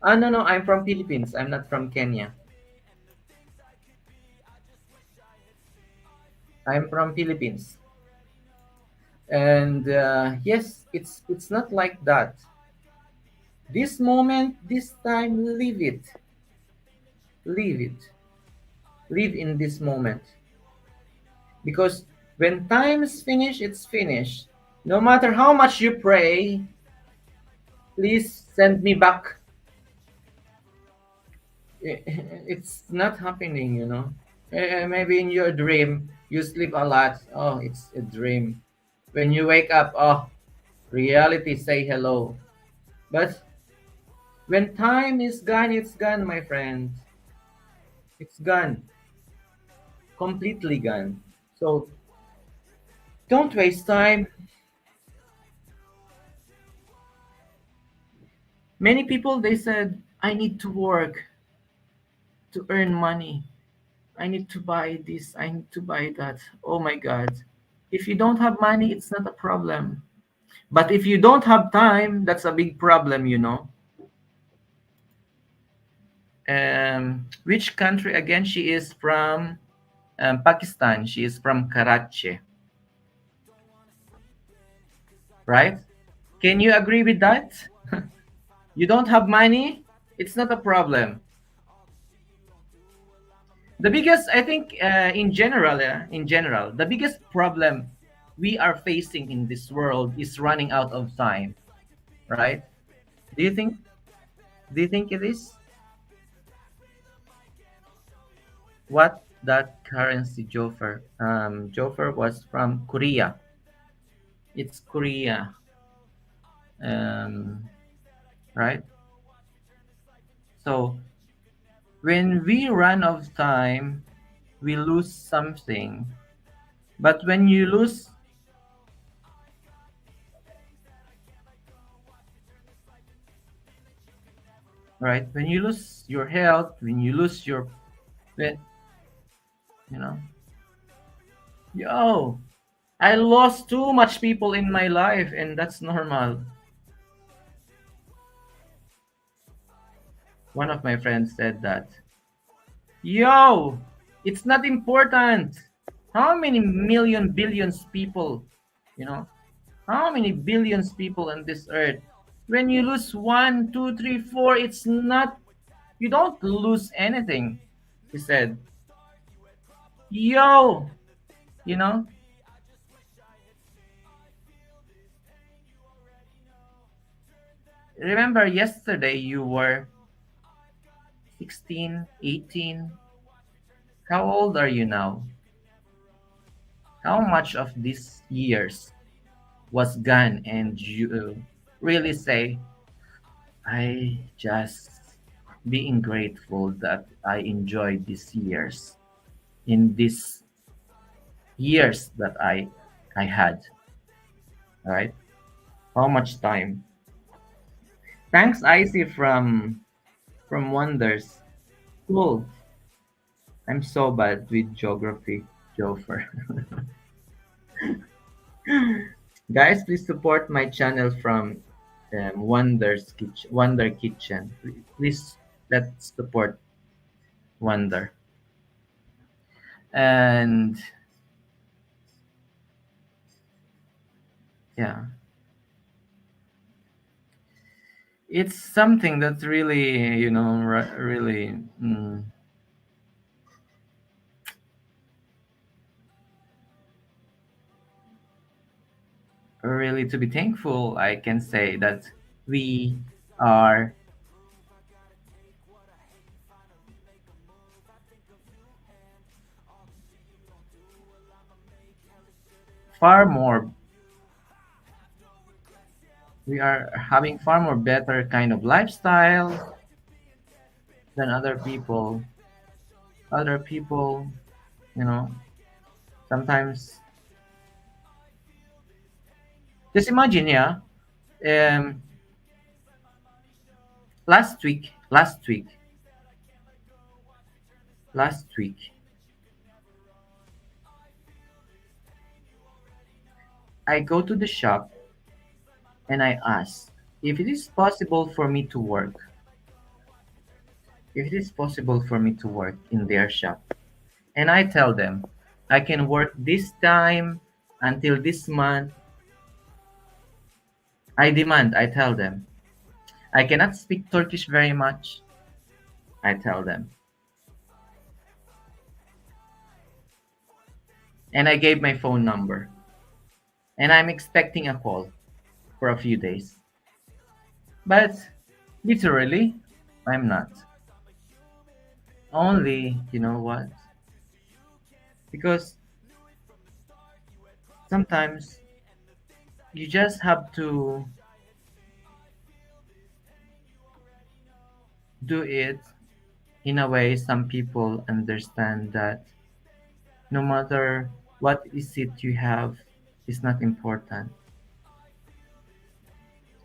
No, I'm from Philippines. I'm not from Kenya. I'm from Philippines. And yes, it's not like that. This moment, this time, live it. Live it. Live in this moment. Because when time is finished, it's finished. No matter how much you pray, please send me back. It's not happening, Maybe in your dream, you sleep a lot. Oh, it's a dream. When you wake up, oh, reality say hello. But when time is gone, it's gone, my friend. It's gone. Completely gone. So don't waste time. Many people, they said, I need to work to earn money. I need to buy this. I need to buy that. Oh my God. If you don't have money, it's not a problem. But if you don't have time, that's a big problem, Which country again? She is from Pakistan. She is from Karachi. Right? Can you agree with that? You don't have money? It's not a problem. The biggest, I think, in general, the biggest problem we are facing in this world is running out of time. right? Do you think do you think it is? What that currency Jofer? Jofer was from Korea. It's Korea. Um, right? So when we run out of time, we lose something. But when you lose, right? When you lose your health, when you lose your, when, you know, yo, I lost too much people in my life, and that's normal. One of my friends said that, yo, it's not important. How many million billions people, you know, how many billions people on this earth? When you lose one, two, three, four, it's not, you don't lose anything. He said, yo, you know, remember yesterday you were 16, 18. How old are you now? How much of these years was gone and you really say, I just being grateful that I enjoyed these years in these years that I had, right? How much time? Thanks, Icy from Wonders. Cool. I'm so bad with geography, Jofer. Guys, please support my channel from Wonder Kitchen. Please let's support Wonder. And yeah, it's something that's really, really, really to be thankful. I can say that we are far more, we are having far more better kind of lifestyle than other people. Other people, you know, sometimes just imagine, yeah. Um, last week, I go to the shop and I ask if it is possible for me to work. If it is possible for me to work in their shop, and I tell them I can work this time until this month. I tell them I cannot speak Turkish very much. I tell them, and I gave my phone number, and I'm expecting a call for a few days. But literally, I'm not. Only, you know what? Because sometimes you just have to do it in a way some people understand that no matter what is it you have is not important.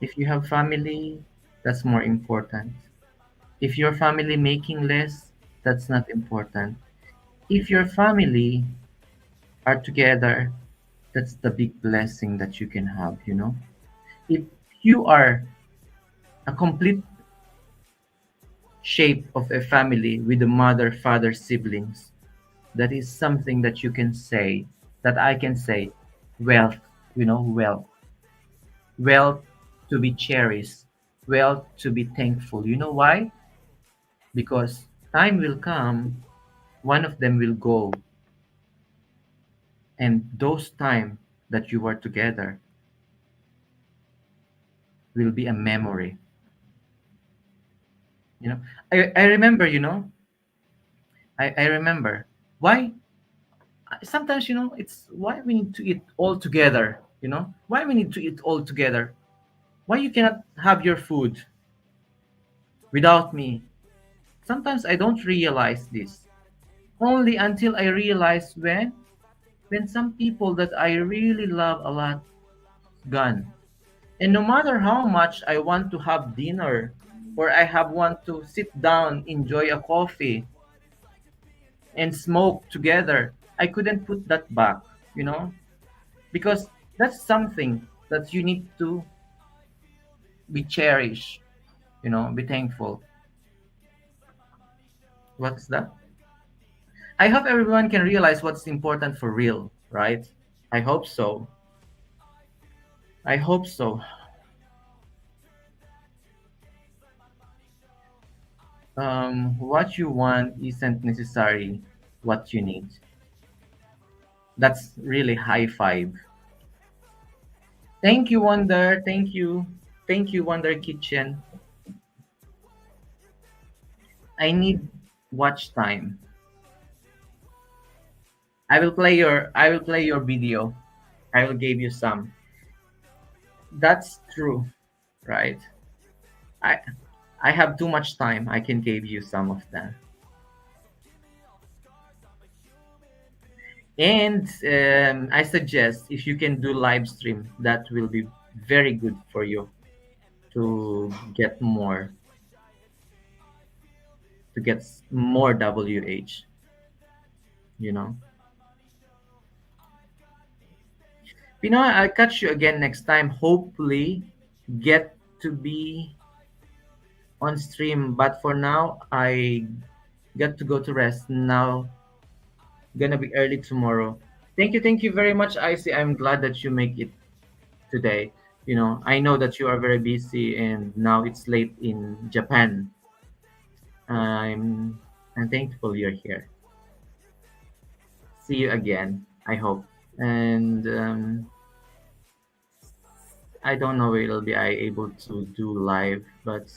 If you have family, that's more important. If your family making less, that's not important. If your family are together, that's the big blessing that you can have. If you are a complete shape of a family with a mother, father, siblings, that is something that you can say, that I can say, wealth, wealth, wealth to be cherished, wealth to be thankful. You know why? Because time will come, one of them will go, and those time that you were together will be a memory. You know, I remember, I remember why sometimes, it's why we need to eat all together, why we need to eat all together. Why you cannot have your food without me? Sometimes I don't realize this. Only until I realize when some people that I really love a lot gone. And no matter how much I want to have dinner or I have want to sit down, enjoy a coffee and smoke together, I couldn't put that back, you know? Because that's something that you need to be cherished, be thankful. What's that? I hope everyone can realize what's important for real, right? I hope so. I hope so. What you want isn't necessarily what you need. That's really high five. Thank you, Wonder. Thank you. Thank you, Wonder Kitchen. I need watch time. I will play your video. I will give you some. That's true, right? I I have too much time. I can give you some of that. And I suggest if you can do live stream, that will be very good for you to get more more WH. You know, Pinoy, I'll catch you again next time. Hopefully, get to be on stream. But for now, I got to go to rest now. Gonna be early tomorrow. Thank you very much, Icy. I'm glad that you make it today. I know that you are very busy and now it's late in Japan. I'm I'm thankful you're here. See you again, I hope. And I don't know where will be I able to do live, but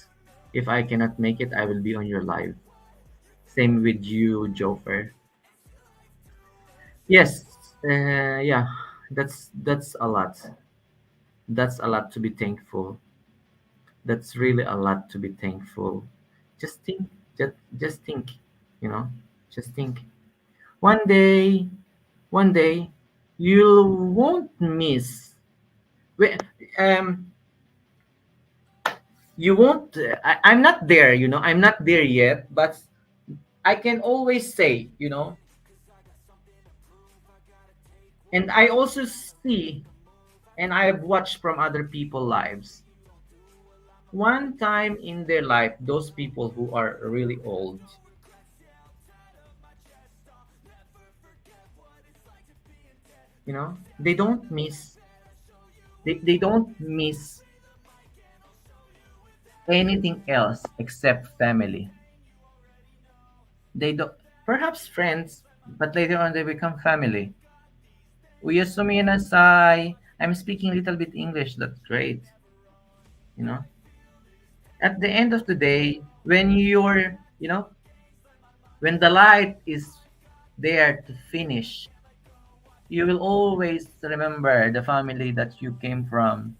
if I cannot make it, I will be on your live. Same with you, Jofer. Yes, yeah, that's a lot. That's a lot to be thankful. That's really a lot to be thankful. Just think, just think, you know, just think. One day, one day, you won't miss. we- Um, you won't. I'm not there, I'm not there yet, but I can always say, and I also see, and I've watched from other people lives. One time in their life, those people who are really old, they don't miss. They don't miss anything else except family. They don't, perhaps friends, but later on they become family. Uyasumi Nasai. I'm speaking a little bit English. That's great. You know, at the end of the day, when the light is there to finish, you will always remember the family that you came from,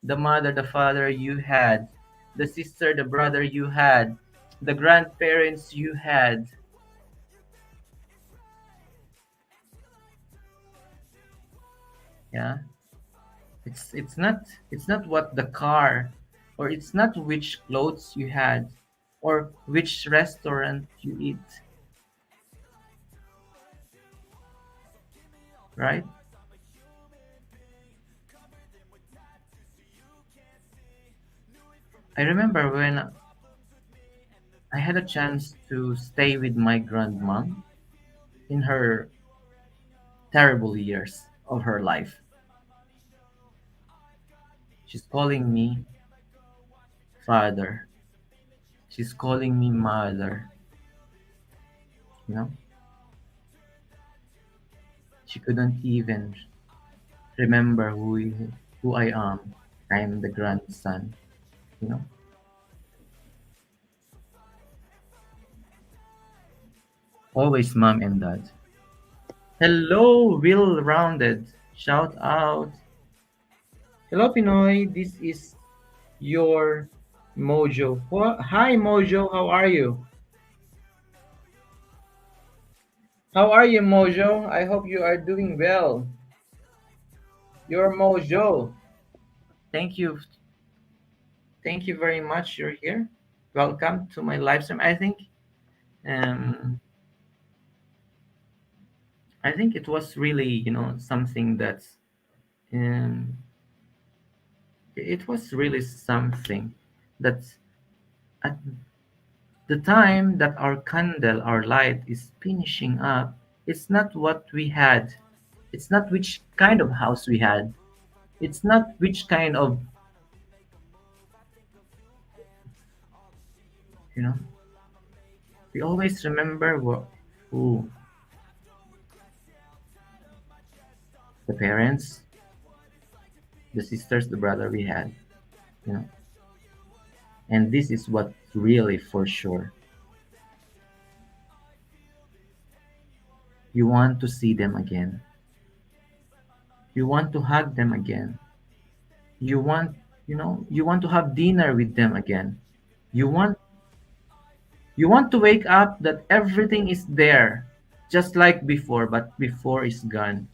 the mother, the father you had, the sister, the brother you had, the grandparents you had. Yeah, it's not what the car, or it's not which clothes you had, or which restaurant you eat, right? I remember when I had a chance to stay with my grandmom in her terrible years of her life. She's calling me father. She's calling me mother. You know, she couldn't even remember who I am. I am the grandson, you know. Always mom and dad. Hello, Will Rounded. Shout out. Hello, Pinoy. This is your Mojo. Hi, Mojo. How are you? How are you, Mojo? I hope you are doing well. Your Mojo. Thank you. Thank you very much. You're here. Welcome to my live stream. Um, I think it was really, something that's, um, it was really something that at the time that our candle, our light is finishing up, it's not what we had. It's not which kind of house we had. It's not which kind of, you know, we always remember who the parents, the sisters, the brother we had, you know. And this is what really for sure. You want to see them again. You want to hug them again. You want, you want to have dinner with them again. You want you want to wake up that everything is there just like before, but before is gone.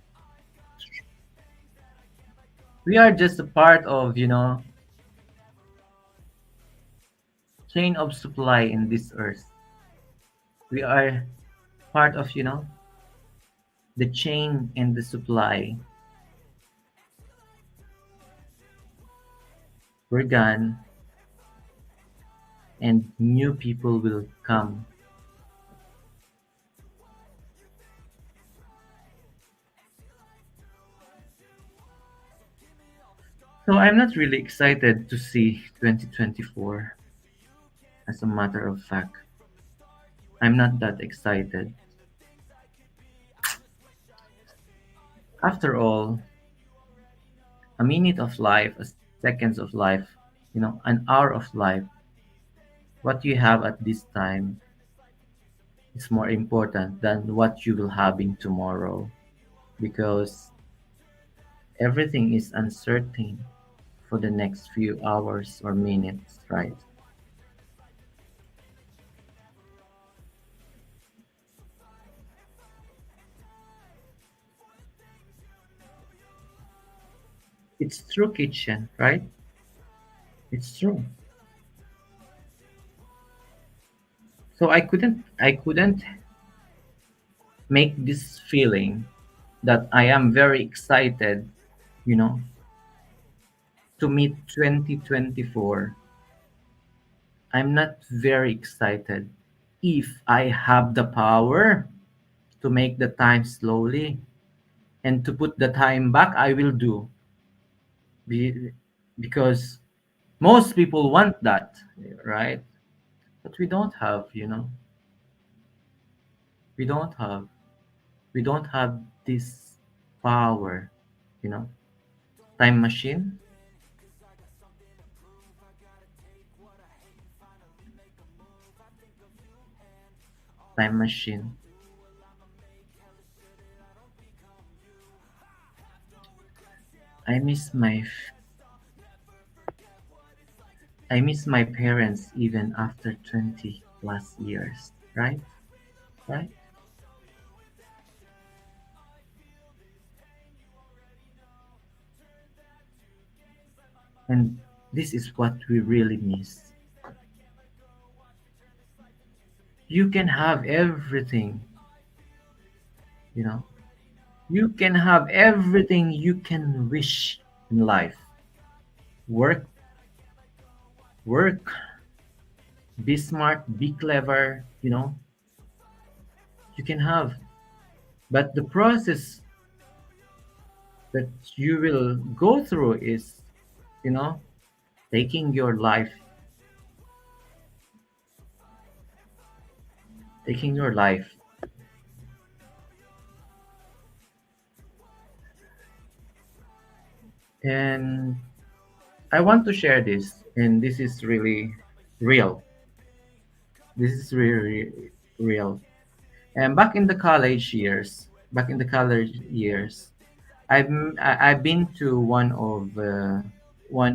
We are just a part of, chain of supply in this earth. We are part of, the chain and the supply. We're gone and new people will come. So I'm not really excited to see 2024. As a matter of fact, I'm not that excited. After all, a minute of life, a seconds of life, an hour of life, what you have at this time is more important than what you will have in tomorrow because everything is uncertain for the next few hours or minutes, right? It's true, kitchen, right? It's true. So I couldn't make this feeling that I am very excited, you know, to meet 2024. I'm not very excited. If I have the power to make the time slowly and to put the time back, I will do. Be- because most people want that, right? But we don't have, we don't have, we don't have this power, you know. Time machine, time machine. I miss my, I miss my parents even after 20 plus years, right? Right? And this is what we really miss. You can have everything, you know. You can have everything you can wish in life. Work, work, be smart, be clever, you can have. But the process that you will go through is, you know, taking your life, taking your life. And I want to share this, and this is really real. This is really real. And back in the college years, I've been to one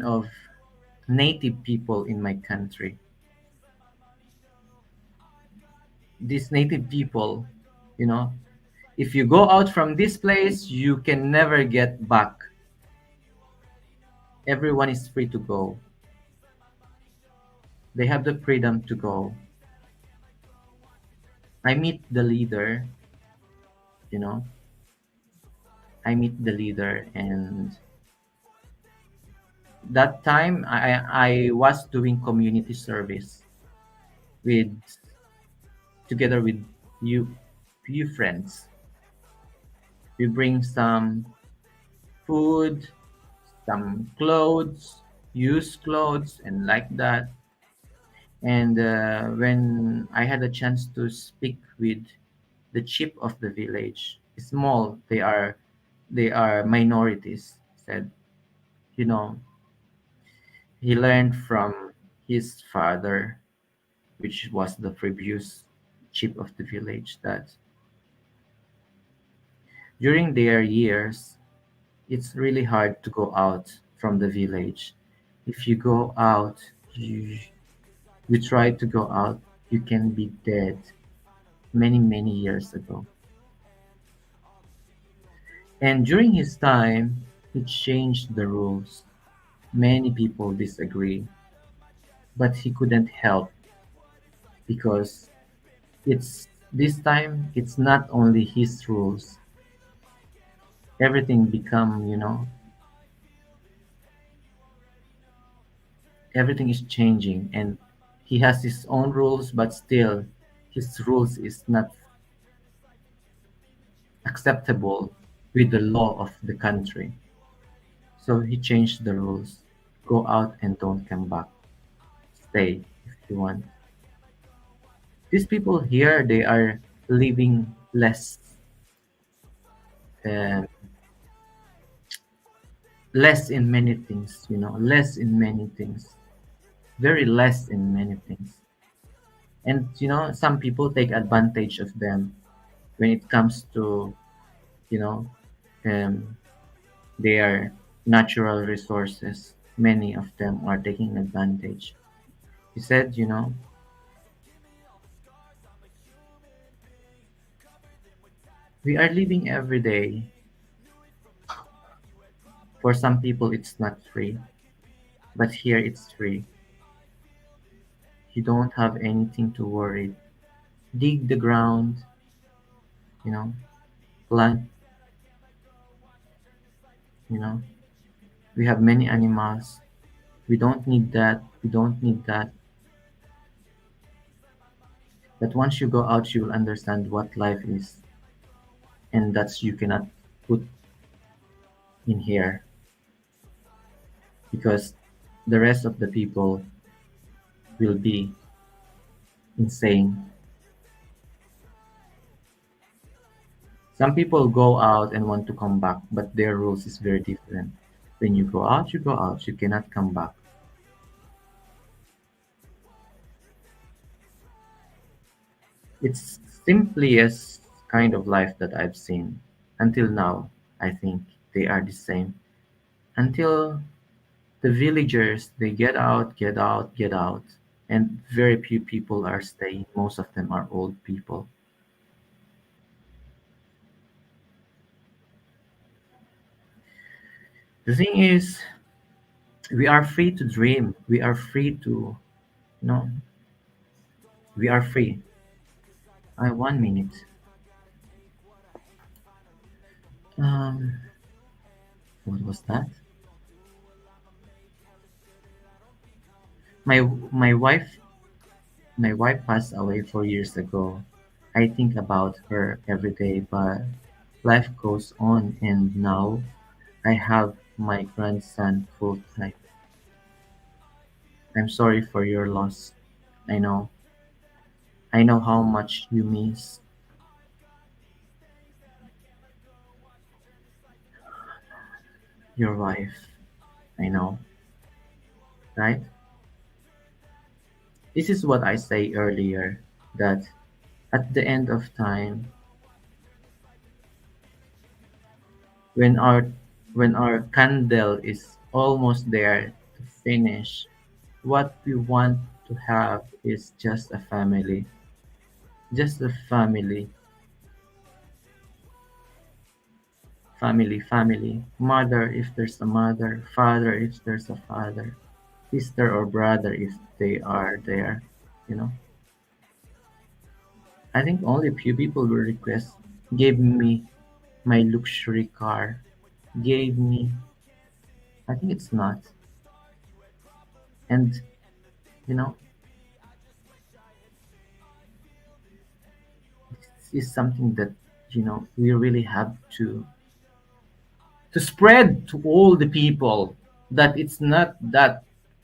of native people in my country. These native people, you know, if you go out from this place, you can never get back. Everyone is free to go. They have the freedom to go. I meet the leader, you know, I meet the leader, and that time I was doing community service with together with you few friends. We bring some food, some clothes, used clothes, and like that. And when I had a chance to speak with the chief of the village, small, they are minorities. Said, you know, he learned from his father, which was the previous chief of the village, that during their years, it's really hard to go out from the village. If you go out, you try to go out, you can be dead many years ago. And during his time, he changed the rules. Many people disagree, but he couldn't help because it's this time it's not only his rules. Everything become, everything is changing, and he has his own rules, but still his rules is not acceptable with the law of the country. So he changed the rules. Go out and don't come back. Stay if you want. These people here, they are living uh, less in many things, less in many things, very less in many things. And some people take advantage of them when it comes to, you know, um, their natural resources. Many of them are taking advantage. He said, we are living every day. For some people, it's not free, but here it's free. You don't have anything to worry. Dig the ground, you know, plant, you know. We have many animals. We don't need that. We don't need that. But once you go out, you will understand what life is, and that's you cannot put in here because the rest of the people will be insane. Some people go out and want to come back, but their rules is very different. When you go out, you go out. You cannot come back. It's simplest kind of life that I've seen. Until now, I think they are the same. Until the villagers, they get out, get out, get out. And very few people are staying. Most of them are old people. The thing is, we are free to dream. We are free to, no, we are free. 1 minute. Um, what was that? My my wife my wife passed away 4 years ago. I think about her every day, but life goes on, and now I have my grandson full time. I'm sorry for your loss. I know. I know how much you miss your wife. I know. right? This is what I say earlier, that at the end of time, when our candle is almost there to finish, what we want to have is just a family, just a family, family, mother if there's a mother, father if there's a father, sister or brother if they are there, you know. I think only a few people will request, gave me my luxury car, gave me, I think it's not. And, you know, this is something that, we really have to spread to all the people, that it's not that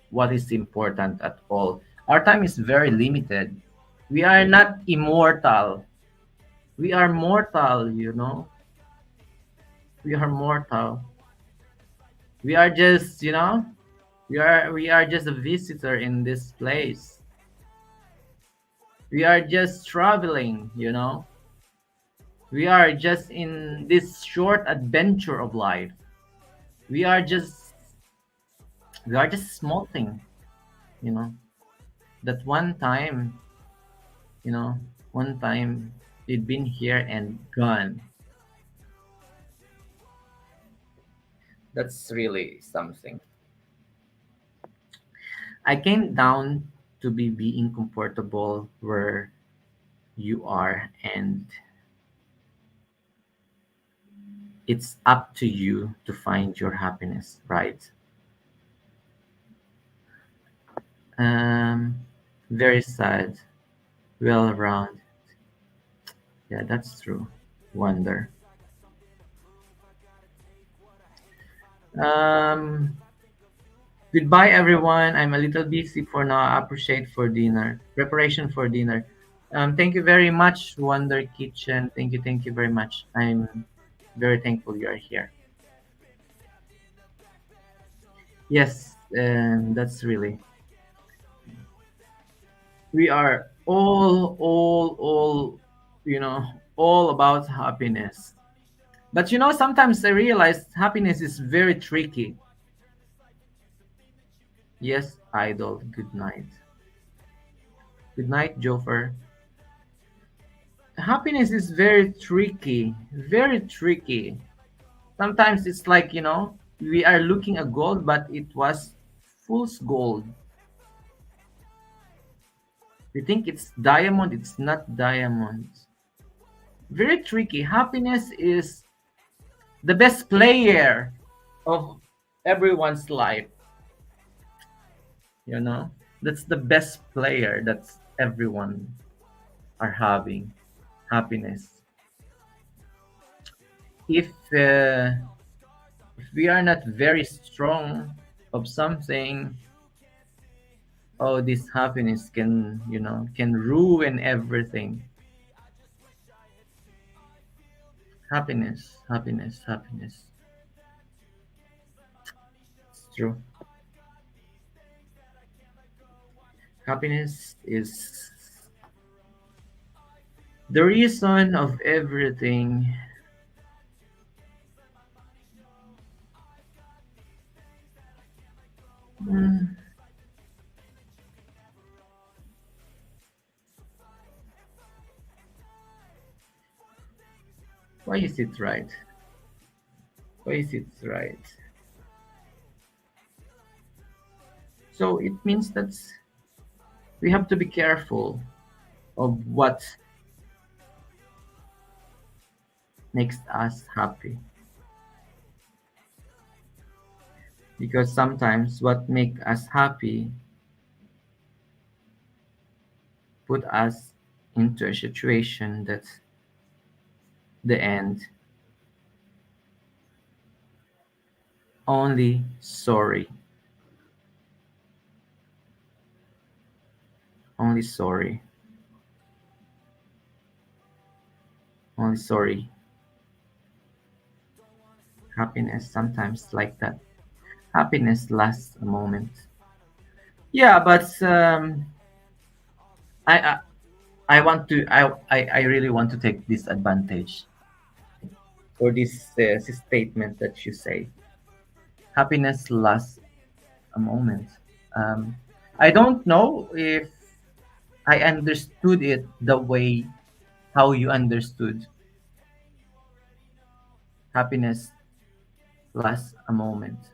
what is important at all. Our time is very limited. We are not immortal. We are mortal, We are mortal. We are just, we are just a visitor in this place. We are just traveling, We are just in this short adventure of life. We are just a small thing, you know. That you know, one time we've been here and gone. That's really something. I came down to be being comfortable where you are, and it's up to you to find your happiness, right? Um, Very sad. Well round. Yeah, that's true. Wonder. Um, Goodbye, everyone. I'm a little busy for now. I appreciate for dinner. Preparation for dinner. Thank you very much, Wonder Kitchen. Thank you very much. I'm very thankful you are here. Yes, that's really. We are all, you know, all about happiness. But sometimes I realize happiness is very tricky. Yes, idol. Good night. Good night, Jofer. Happiness is very tricky. Very tricky. Sometimes it's like, we are looking at gold, but it was fool's gold. We think it's diamond, it's not diamond. Very tricky. Happiness is the best player of everyone's life. You know, that's the best player that's everyone are having. Happiness. If we are not very strong of something, oh, this happiness can ruin everything. Happiness. It's true. Happiness is the reason of everything. Mm, why is it right? Why is it right? So it means that we have to be careful of what makes us happy, because sometimes what make us happy put us into a situation that the end only sorry, only sorry, only sorry. Happiness sometimes like that. Happiness lasts a moment, Yeah, but I, I want to I really want to take this advantage for this statement that you say. Happiness lasts a moment. Um, I don't know if I understood it the way how you understood. Happiness lasts a moment.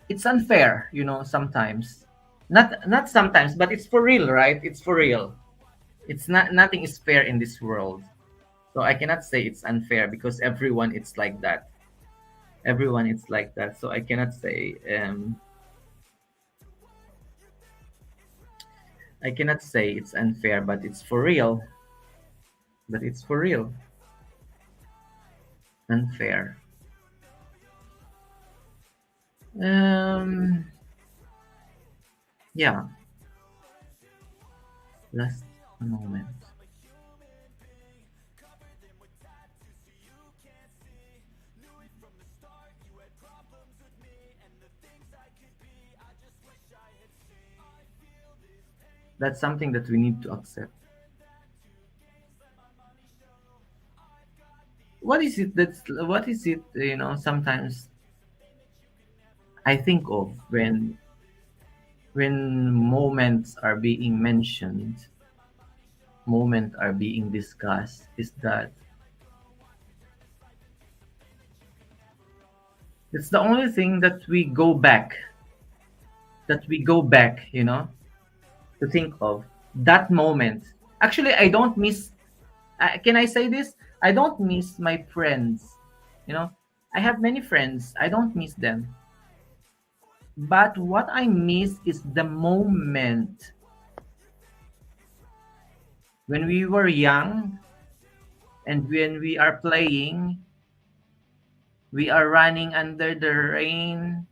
It's unfair, sometimes. Not sometimes, but it's for real, right? It's for real. It's not, nothing is fair in this world. So I cannot say it's unfair because everyone it's like that. Everyone it's like that. So I cannot say it's unfair, but it's for real. But it's for real. Unfair. Um yeah. Last moment. That's something that we need to accept. What is it, sometimes I think of when moments are being mentioned, moments are being discussed, is that it's the only thing that we go back, to think of that moment. Actually, I don't miss. Can I say this? I don't miss my friends. You know, I have many friends. I don't miss them. But what I miss is the moment when we were young and when we are playing, we are running under the rain.